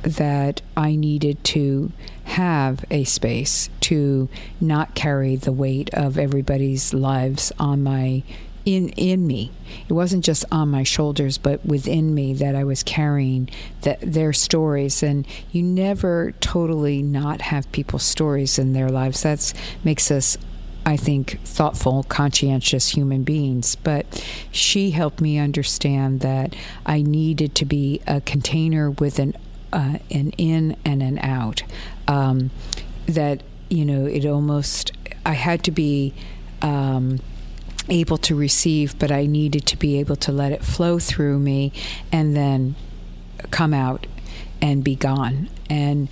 that I needed to have a space to not carry the weight of everybody's lives on in me. It wasn't just on my shoulders, but within me, that I was carrying their stories. And you never totally not have people's stories in their lives. That makes us, I think, thoughtful, conscientious human beings. But she helped me understand that I needed to be a container with an in and an out. That, I had to be able to receive, but I needed to be able to let it flow through me and then come out and be gone. And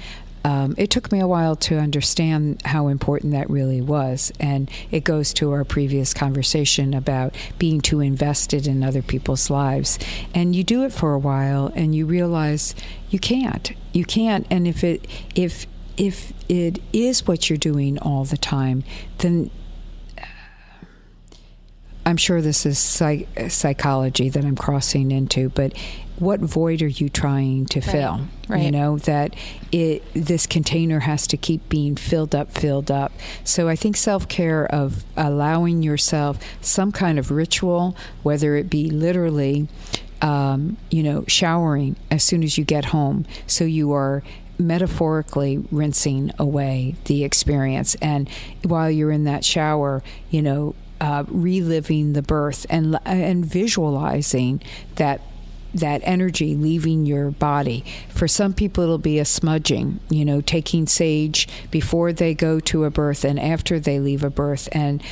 it took me a while to understand how important that really was. And it goes to our previous conversation about being too invested in other people's lives. And you do it for a while and you realize you can't. And if it is what you're doing all the time, then I'm sure this is psychology that I'm crossing into, but what void are you trying to fill? Right. That this container has to keep being filled up. So I think self-care of allowing yourself some kind of ritual, whether it be literally, showering as soon as you get home, so you are metaphorically rinsing away the experience. And while you're in that shower, reliving the birth and visualizing that energy leaving your body. For some people, it'll be a smudging, taking sage before they go to a birth and after they leave a birth, and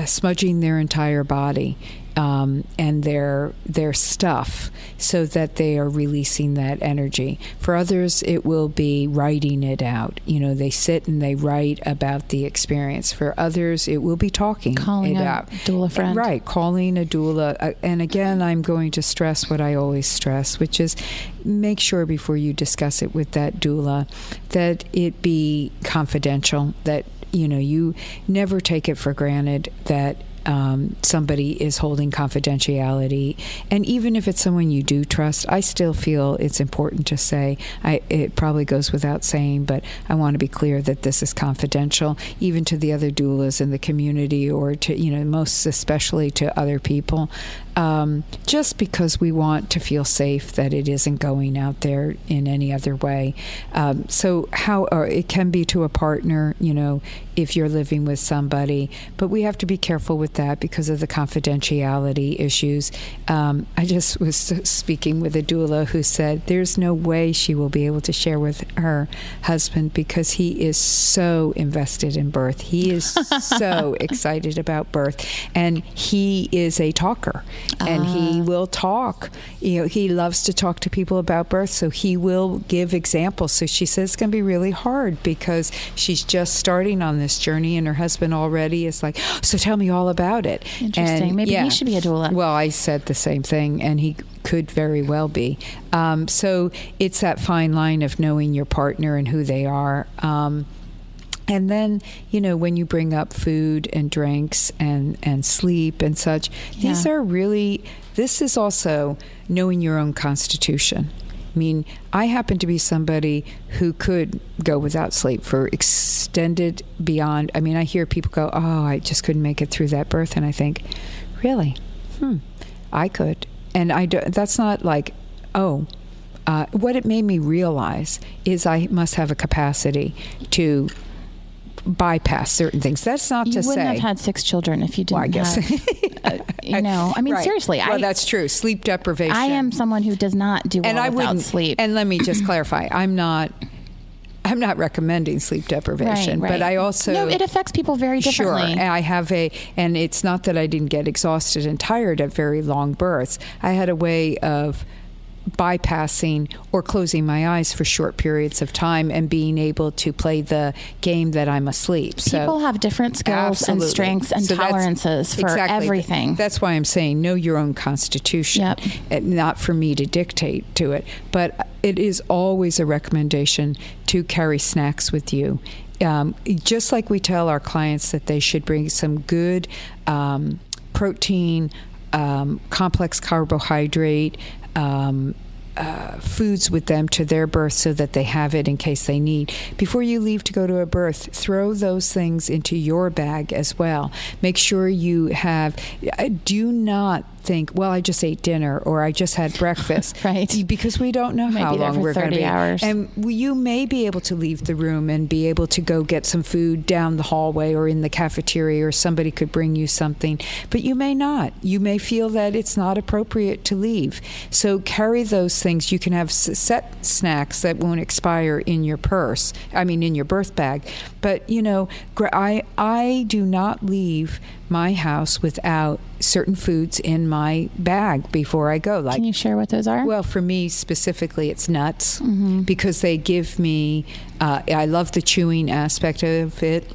smudging their entire body and their stuff, so that they are releasing that energy. For others, it will be writing it out. They sit and they write about the experience. For others, it will be calling a doula friend. Right, calling a doula. And again, I'm going to stress what I always stress, which is make sure before you discuss it with that doula that it be confidential, that you never take it for granted that somebody is holding confidentiality. And even if it's someone you do trust, I still feel it's important to say, it probably goes without saying, but I want to be clear that this is confidential, even to the other doulas in the community, or to, most especially to other people. Just because we want to feel safe that it isn't going out there in any other way. So it can be to a partner, if you're living with somebody, but we have to be careful with that because of the confidentiality issues. I just was speaking with a doula who said there's no way she will be able to share with her husband because he is so invested in birth. He is so excited about birth, and he is a talker. And he will talk. He loves to talk to people about birth, so he will give examples. So she says it's going to be really hard because she's just starting on this journey, and her husband already is like, so tell me all about it. Interesting. And maybe he should be a doula. Well, I said the same thing, and he could very well be. So it's that fine line of knowing your partner and who they are. And then, when you bring up food and drinks and sleep and such, this is also knowing your own constitution. I mean, I happen to be somebody who could go without sleep for extended beyond. I mean, I hear people go, I just couldn't make it through that birth. And I think, really? I could. And that's not like, what it made me realize is I must have a capacity to bypass certain things. That's not to say you wouldn't have had 6 children if you didn't. Well, I guess. Seriously. Well, that's true. Sleep deprivation. I am someone who does not do well without sleep. And let me just clarify. I'm not recommending sleep deprivation, right. but I also... No, it affects people very differently. Sure. And it's not that I didn't get exhausted and tired at very long births. I had a way of bypassing or closing my eyes for short periods of time and being able to play the game that I'm asleep. People have different skills and strengths and tolerances for everything. That's why I'm saying know your own constitution. Yep. Not for me to dictate to it, but it is always a recommendation to carry snacks with you. Just like we tell our clients that they should bring some good protein, complex carbohydrate, foods with them to their birth so that they have it in case they need. Before you leave to go to a birth, throw those things into your bag as well. Make sure you have, do not think, well, I just ate dinner or I just had breakfast. Right. Because we don't know how long we're going to be. Hours. And you may be able to leave the room and be able to go get some food down the hallway or in the cafeteria, or somebody could bring you something, but you may not. You may feel that it's not appropriate to leave. So carry those things. You can have set snacks that won't expire in your purse, in your birth bag. But, I do not leave my house without certain foods in my bag before I go. Can you share what those are? Well, for me specifically, it's nuts because they give me, I love the chewing aspect of it.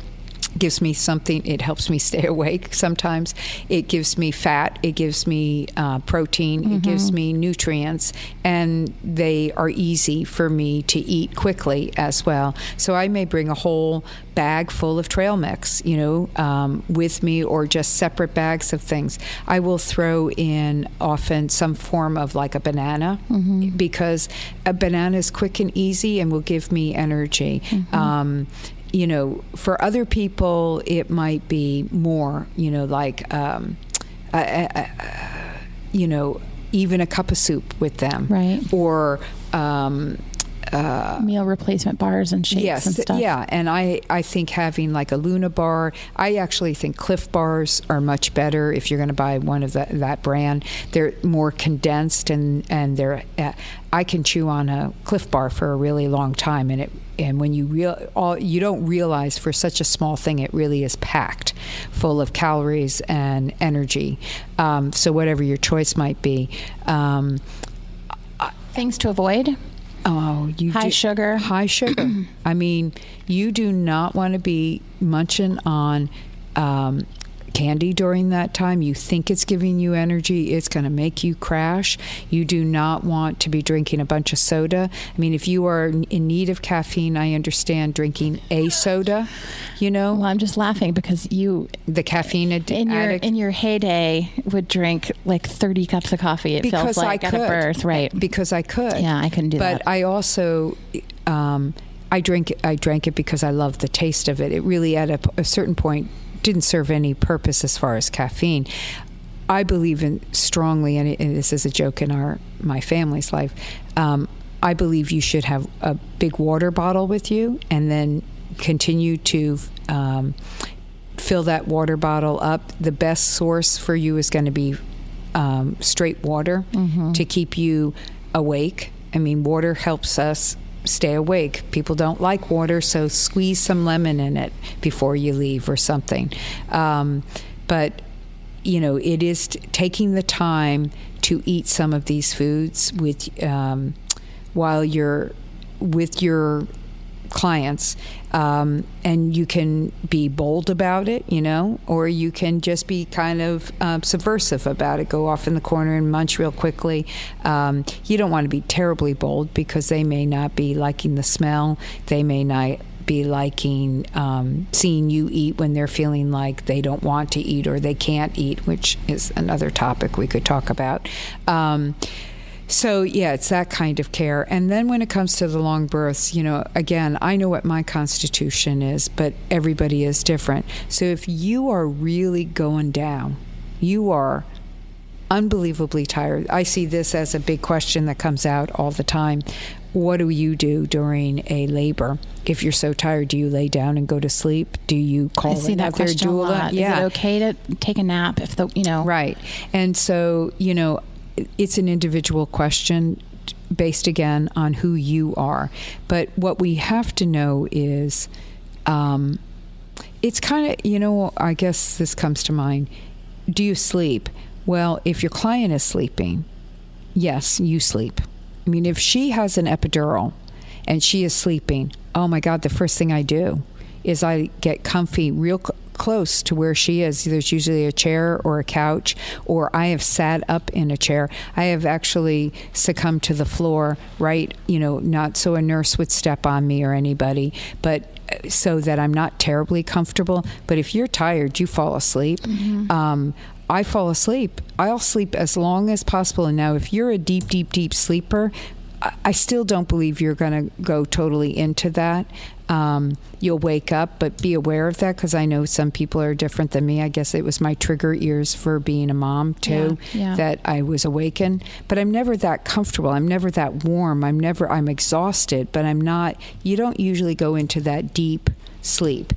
Gives me something. It helps me stay awake sometimes. It gives me fat. It gives me protein. It gives me nutrients, and they are easy for me to eat quickly as well. So I may bring a whole bag full of trail mix, with me, or just separate bags of things. I will throw in often some form of like a banana because a banana is quick and easy and will give me energy. For other people, it might be more, even a cup of soup with them. Right. Or meal replacement bars and shakes and stuff. Yeah, and I think having like a Luna bar, I actually think Cliff bars are much better if you're going to buy one of that brand. They're more condensed and they're I can chew on a Cliff bar for a really long time, and when you don't realize for such a small thing it really is packed full of calories and energy. So whatever your choice might be. Things to avoid? Oh, high sugar. High sugar. You do not want to be munching on candy during that time. You think it's giving you energy. It's going to make you crash. You do not want to be drinking a bunch of soda. If you are in need of caffeine, I understand drinking a soda, Well, I'm just laughing because the caffeine addict. In your heyday, would drink like 30 cups of coffee. It feels like at a birth, right? Because I could. Yeah, I couldn't do that. But I also, I drank it because I love the taste of it. It really, at a certain point, didn't serve any purpose as far as caffeine. I believe in strongly, and this is a joke in my family's life, I believe you should have a big water bottle with you and then continue to fill that water bottle up. The best source for you is going to be straight water to keep you awake. Water helps us stay awake. People don't like water, so squeeze some lemon in it before you leave or something. But it is taking the time to eat some of these foods with while you're with your clients, and you can be bold about it, or you can just be kind of subversive about it. Go off in the corner and munch real quickly. You don't want to be terribly bold because they may not be liking the smell. They may not be liking seeing you eat when they're feeling like they don't want to eat or they can't eat, which is another topic we could talk about. So, yeah, it's that kind of care. And then when it comes to the long births, again, I know what my constitution is, but everybody is different. So if you are really going down, you are unbelievably tired. I see this as a big question that comes out all the time. What do you do during a labor? If you're so tired, do you lay down and go to sleep? Do you call another doula? I see that question a lot. Yeah. Is it okay to take a nap if the, Right. And so, it's an individual question based again on who you are. But what we have to know is, it's kind of, I guess this comes to mind. Do you sleep? Well, if your client is sleeping, yes, you sleep. I mean, if she has an epidural and she is sleeping, oh my God, the first thing I do is I get comfy real close to where she is. There's usually a chair or a couch, or I have sat up in a chair. I have actually succumbed to the floor, right? Not so a nurse would step on me or anybody, but so that I'm not terribly comfortable. But if you're tired, you fall asleep. Mm-hmm. I fall asleep. I'll sleep as long as possible. And now if you're a deep, deep, deep sleeper, I still don't believe you're going to go totally into that. You'll wake up, but be aware of that, because I know some people are different than me. I guess it was my trigger ears for being a mom too, that I was awakened. But I'm never that comfortable. I'm never that warm. I'm exhausted, but I'm not. You don't usually go into that deep sleep.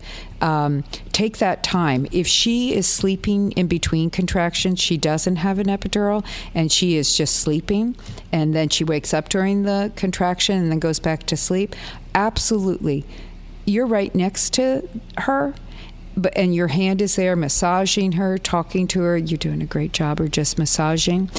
Take that time. If she is sleeping in between contractions, she doesn't have an epidural, and she is just sleeping, and then she wakes up during the contraction and then goes back to sleep, absolutely. You're right next to her, and your hand is there massaging her, talking to her. You're doing a great job, or just massaging.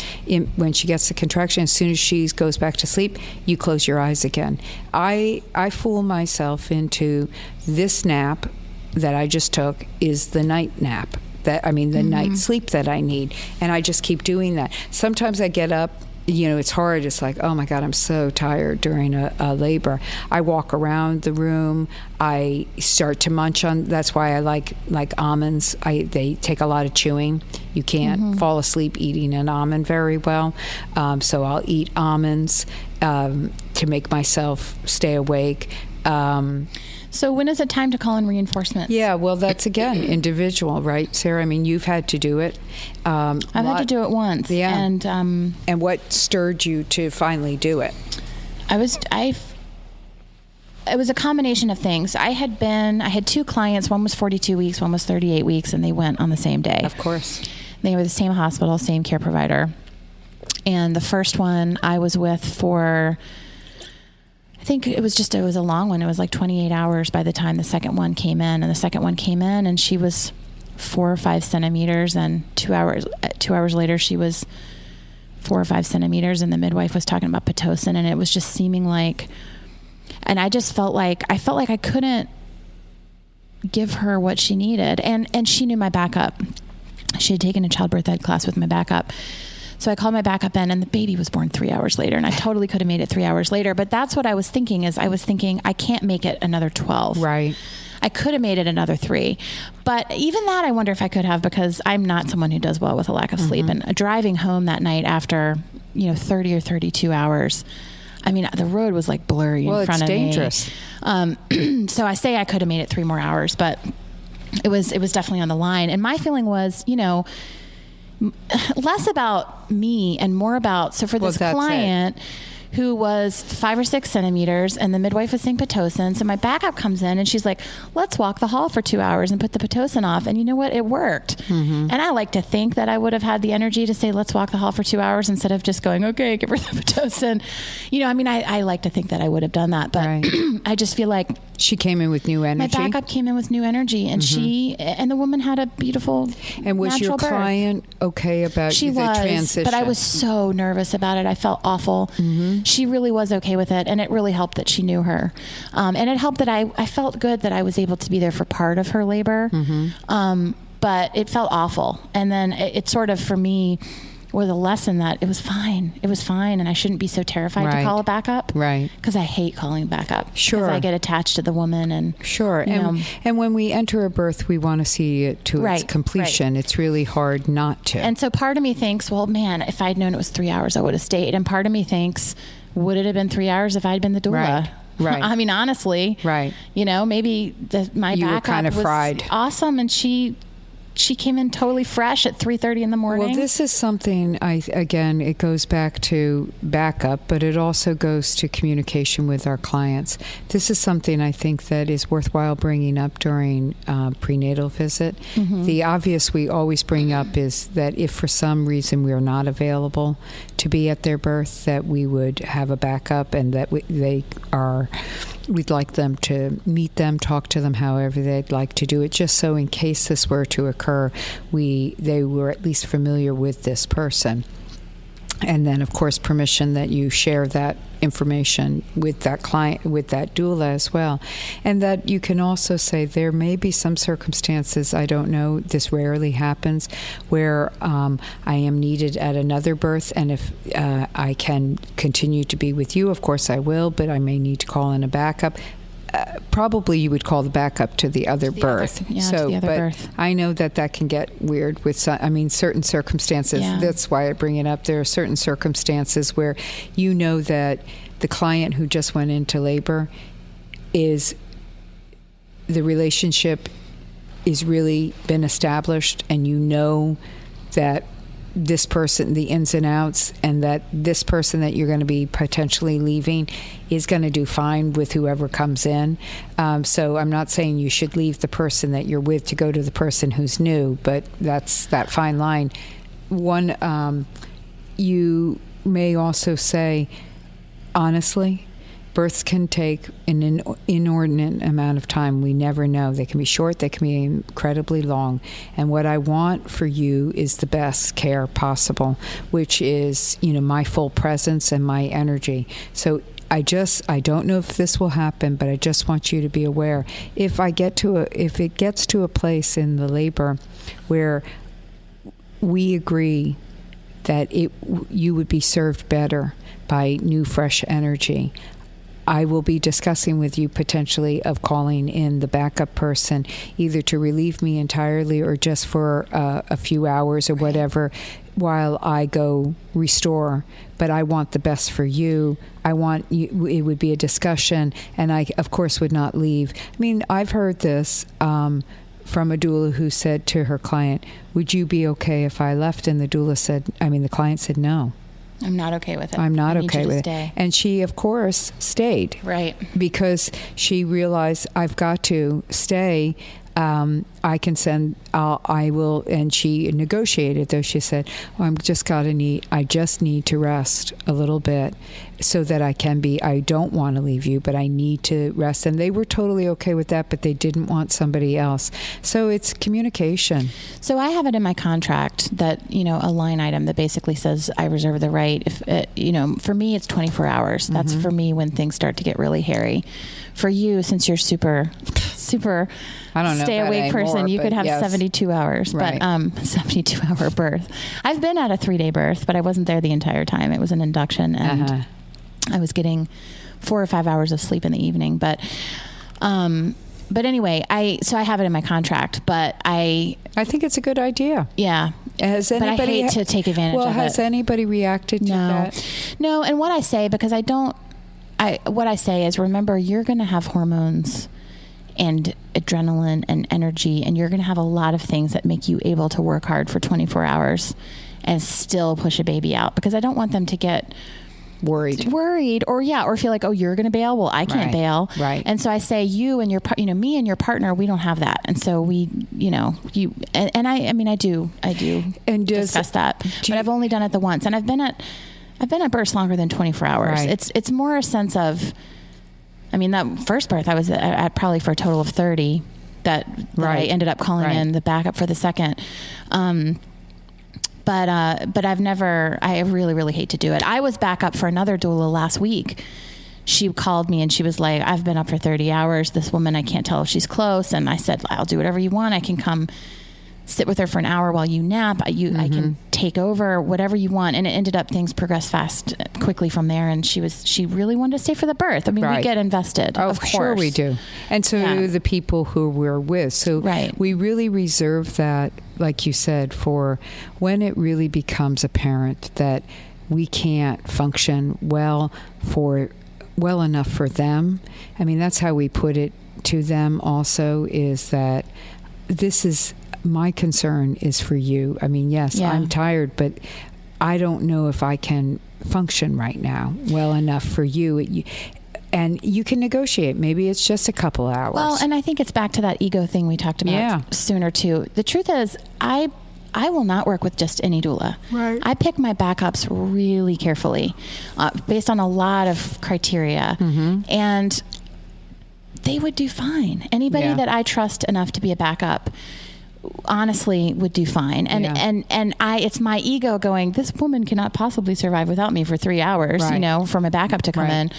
When she gets the contraction, as soon as she goes back to sleep, you close your eyes again. I fool myself into this nap that I just took is the night nap. The night sleep that I need. And I just keep doing that. Sometimes I get up, it's hard. It's like, oh my God, I'm so tired during a labor. I walk around the room. I start to munch on. That's why I like almonds. They take a lot of chewing. You can't fall asleep eating an almond very well. So I'll eat almonds to make myself stay awake. So when is it time to call in reinforcements? Yeah, well, that's, again, individual, right, Sarah? I mean, you've had to do it. I've had to do it once. Yeah. And what stirred you to finally do it? It was a combination of things. I had two clients. One was 42 weeks, one was 38 weeks, and they went on the same day. Of course. They were the same hospital, same care provider. And the first one I was with for... I think it was a long one. It was like 28 hours by the time the second one came in. And the second one came in, and she was 4 or 5 centimeters. And 2 hours later, she was 4 or 5 centimeters. And the midwife was talking about Pitocin, and it was just seeming like, and I just felt like I couldn't give her what she needed. And she knew my backup. She had taken a childbirth ed class with my backup. So I called my backup in, and the baby was born 3 hours later, and I totally could have made it 3 hours later. But that's what I was thinking I can't make it another 12. Right. I could have made it another 3. But even that, I wonder if I could have, because I'm not someone who does well with a lack of sleep. And driving home that night after, 30 or 32 hours, I mean, the road was like blurry in front of me. Well, it's dangerous. So I say I could have made it 3 more hours, but it was definitely on the line. And my feeling was, less about me and more about, so for this client who was 5 or 6 centimeters, and the midwife was saying Pitocin. So my backup comes in, and she's like, let's walk the hall for 2 hours and put the Pitocin off. And you know what? It worked. And I like to think that I would have had the energy to say, let's walk the hall for 2 hours, instead of just going, okay, give her the Pitocin. I like to think that I would have done that, but I just feel like she came in with new energy. My backup came in with new energy, and the woman had a beautiful And was natural your birth. Client okay about the transition? But I was so nervous about it. I felt awful. She really was okay with it, and it really helped that she knew her. And it helped that I felt good that I was able to be there for part of her labor. But it felt awful. And then it sort of, for me, was a lesson that it was fine. It was fine, and I shouldn't be so terrified to call it backup. Right. Because I hate calling backup. Sure. Because I get attached to the woman. And sure. And when we enter a birth, we want to see it to its completion. It's really hard not to. And so part of me thinks, well, man, if I'd known it was 3 hours, I would have stayed. And part of me thinks, would it have been 3 hours if I'd been the doula? Right. I mean, honestly. Right. Maybe my backup was awesome, and she she came in totally fresh at 3:30 in the morning. Well, this is something, again, it goes back to backup, but it also goes to communication with our clients. This is something I think that is worthwhile bringing up during prenatal visit. Mm-hmm. The obvious we always bring up is that if for some reason we are not available to be at their birth, that we would have a backup, and that we'd like them to meet them, talk to them however they'd like to do it, just so in case this were to occur, they were at least familiar with this person. And then, of course, permission that you share that information with that client, with that doula as well. And that you can also say there may be some circumstances, I don't know, this rarely happens, where I am needed at another birth, and if I can continue to be with you, of course I will, but I may need to call in a backup. Probably you would call the backup to the other birth. Birth. I know that can get weird with certain circumstances. Yeah. That's why I bring it up. There are certain circumstances where you know that the client who just went into labor the relationship is really been established, and you know that this person, the ins and outs, and that this person that you're going to be potentially leaving is going to do fine with whoever comes in. So I'm not saying you should leave the person that you're with to go to the person who's new, but that's that fine line. You may also say, honestly, births can take an inordinate amount of time. We never know. They can be short, they can be incredibly long. And what I want for you is the best care possible, which is, my full presence and my energy. So I don't know if this will happen, but I just want you to be aware. If it gets to a place in the labor where we agree that you would be served better by new, fresh energy, I will be discussing with you potentially of calling in the backup person, either to relieve me entirely or just for a few hours or whatever while I go restore. But I want the best for you. I want you, it would be a discussion, and I, of course, would not leave. I mean, I've heard this from a doula who said to her client, "Would you be okay if I left?" And the client said no. I'm not okay with it. I'm not okay with it. And she, of course, stayed. Right. Because she realized, I've got to stay. I can send, I will, and she negotiated, though. She said, I just need to rest a little bit so that I don't want to leave you, but I need to rest. And they were totally okay with that, but they didn't want somebody else. So it's communication. So I have it in my contract that, a line item that basically says I reserve the right. If, for me, it's 24 hours. That's for me when things start to get really hairy. For you, since you're super I don't know stay awake anymore, person, you could have 72 hours, right. But 72-hour birth. I've been at a 3-day birth, but I wasn't there the entire time. It was an induction, and I was getting 4 or 5 hours of sleep in the evening. But anyway, I have it in my contract, but I think it's a good idea. Yeah. Has anybody, but I hate to take advantage of it. Well, has anybody reacted to that? No, and what I say, because what I say is, remember, you're going to have hormones and adrenaline and energy, and you're going to have a lot of things that make you able to work hard for 24 hours and still push a baby out, because I don't want them to get worried or feel like, oh, you're going to bail. Well, I can't bail. Right. And so I say you and me and your partner, we don't have that. And so we, I do and discuss that, but I've only done it the once, and I've been at births longer than 24 hours. Right. It's more a sense of, that first birth I was at probably for a total of 30 that I ended up calling in the backup for the second. But I really, really hate to do it. I was back up for another doula last week. She called me and she was like, I've been up for 30 hours. This woman, I can't tell if she's close. And I said, I'll do whatever you want. I can come sit with her for an hour while you nap. I can take over, whatever you want. And it ended up, things progressed quickly from there. And she really wanted to stay for the birth. We get invested. Of course. Sure we do. And so do the people who we're with. So we really reserve that, like you said, for when it really becomes apparent that we can't function well enough for them. That's how we put it to them also, is that this is my concern is for you. I mean, yes, I'm tired, but I don't know if I can function right now well enough for you. And you can negotiate. Maybe it's just a couple hours. Well, and I think it's back to that ego thing we talked about sooner too. The truth is, I will not work with just any doula. Right. I pick my backups really carefully based on a lot of criteria. Mm-hmm. And they would do fine. Anybody that I trust enough to be a backup honestly would do fine. And it's my ego going, this woman cannot possibly survive without me for 3 hours, for my backup to come in.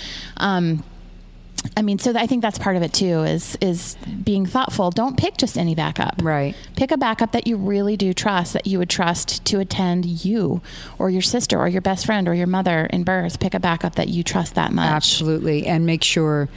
I mean, so I think that's part of it too, is being thoughtful. Don't pick just any backup. Right. Pick a backup that you really do trust, that you would trust to attend you or your sister or your best friend or your mother in birth. Pick a backup that you trust that much. Absolutely. And make sure,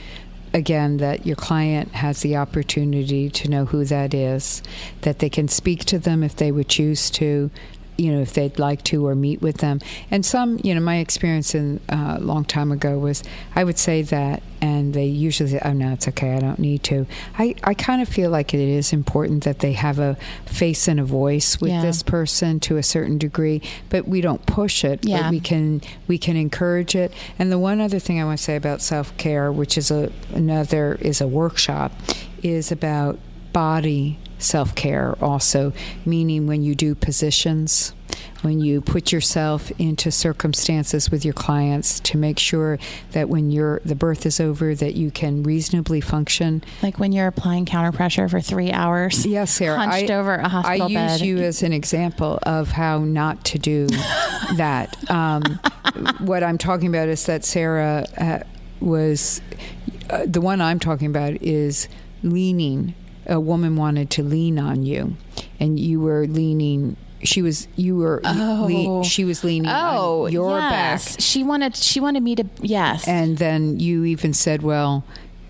again, that your client has the opportunity to know who that is, that they can speak to them if they would choose to, if they'd like to, or meet with them. And some, my experience a long time ago was I would say that, and they usually say, oh, no, it's okay, I don't need to. I kind of feel like it is important that they have a face and a voice with this person to a certain degree, but we don't push it, but we can encourage it. And the one other thing I want to say about self-care, which is a workshop, is about body self-care also, meaning when you do positions, when you put yourself into circumstances with your clients to make sure that when the birth is over that you can reasonably function. Like when you're applying counter pressure for 3 hours. Yes, Sarah. Hunched over a hospital bed. I use you as an example of how not to do that. What I'm talking about is that Sarah was, the one I'm talking about is leaning. A woman wanted to lean on you, and you were leaning. She was leaning on your back. She wanted me to. Yes. And then you even said, "Well,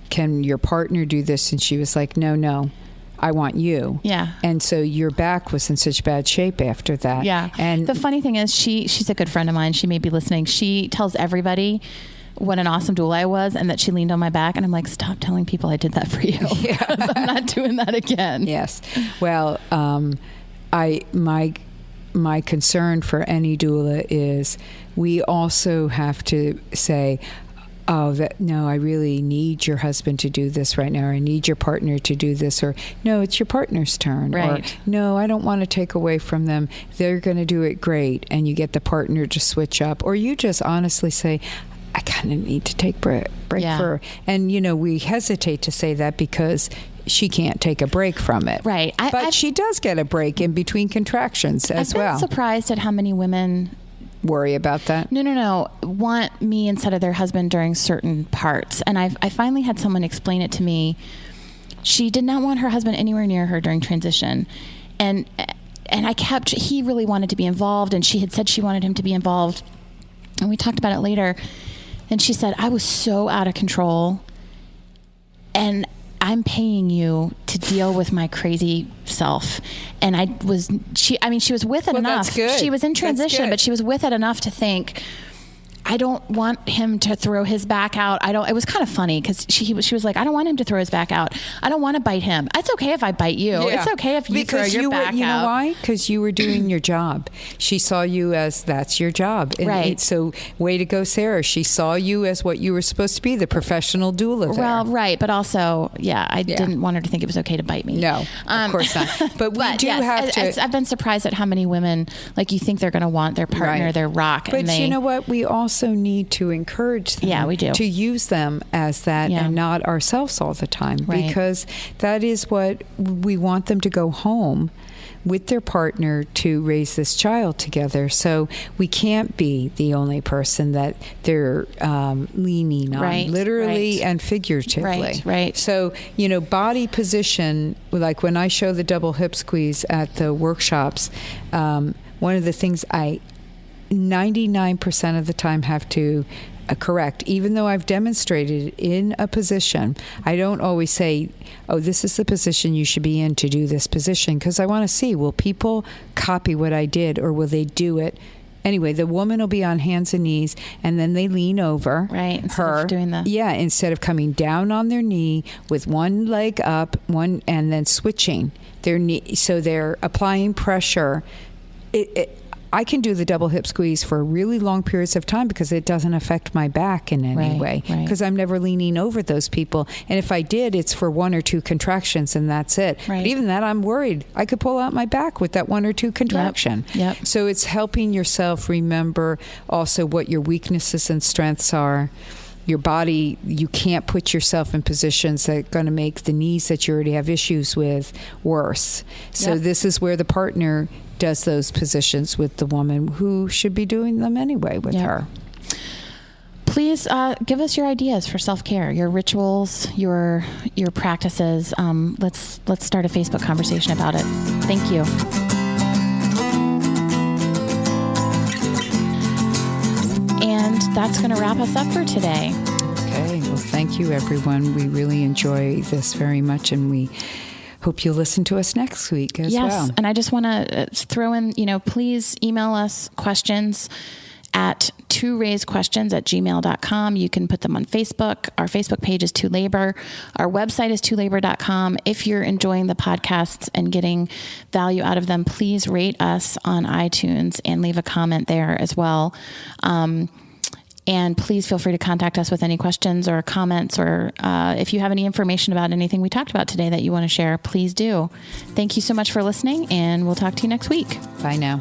can your partner do this?" And she was like, "No, I want you." Yeah. And so your back was in such bad shape after that. Yeah. And the funny thing is, she's a good friend of mine. She may be listening. She tells everybody what an awesome doula I was, and that she leaned on my back. And I'm like, stop telling people I did that for you. Yeah. I'm not doing that again. Yes. Well, my concern for any doula is we also have to say, no, I really need your husband to do this right now, or I need your partner to do this, or no, it's your partner's turn, right. Or no, I don't want to take away from them. They're going to do it great. And you get the partner to switch up, or you just honestly say, I kind of need to take break for her. And, we hesitate to say that because she can't take a break from it. Right. But she does get a break in between contractions as well. I've been surprised at how many women worry about that. No. Want me instead of their husband during certain parts. And I finally had someone explain it to me. She did not want her husband anywhere near her during transition. And he really wanted to be involved, and she had said she wanted him to be involved. And we talked about it later. And she said, I was so out of control, and I'm paying you to deal with my crazy self. And she was with it enough. That's good. She was in transition, but she was with it enough to think, I don't want him to throw his back out. It was kind of funny because she was like, I don't want him to throw his back out. I don't want to bite him. It's okay if I bite you. Yeah. It's okay if you throw your back out. You know why? Because you were doing your job. She saw you as that's your job. And right. So way to go, Sarah. She saw you as what you were supposed to be, the professional doula there. Well, right. But also, I didn't want her to think it was okay to bite me. No, of course not. But we do have to. I've been surprised at how many women, like, you think they're going to want their partner, their rock. But you know what? We also need to encourage them we do. to use them as that and not ourselves all the time, because that is what we want them to go home with their partner to raise this child together. So we can't be the only person that they're leaning on, literally and figuratively. Right. So, body position, like when I show the double hip squeeze at the workshops, one of the things I 99% of the time have to correct, even though I've demonstrated it in a position. I don't always say, this is the position you should be in to do this position, because I want to see, will people copy what I did, or will they do it? Anyway, the woman will be on hands and knees, and then they lean over instead of doing that. Yeah, instead of coming down on their knee with one leg up, and then switching. So they're applying pressure. I can do the double hip squeeze for really long periods of time because it doesn't affect my back in any way, because I'm never leaning over those people. And if I did, it's for 1 or 2 contractions and that's it. Right. But even that, I'm worried I could pull out my back with that 1 or 2 contraction. Yep. So it's helping yourself remember also what your weaknesses and strengths are. Your body, you can't put yourself in positions that are going to make the knees that you already have issues with worse. So this is where the partner does those positions with the woman who should be doing them anyway with her. Please give us your ideas for self-care, your rituals, your practices. Let's start a Facebook conversation about it. Thank you. And that's going to wrap us up for today. Okay. Well, thank you, everyone. We really enjoy this very much, and we hope you'll listen to us next week as well. Yes, and I just want to throw in, please email us questions at ToRAISEQuestions@gmail.com. You can put them on Facebook. Our Facebook page is To Labor. Our website is tolabor.com. If you're enjoying the podcasts and getting value out of them, please rate us on iTunes and leave a comment there as well. And please feel free to contact us with any questions or comments, or if you have any information about anything we talked about today that you want to share, please do. Thank you so much for listening, and we'll talk to you next week. Bye now.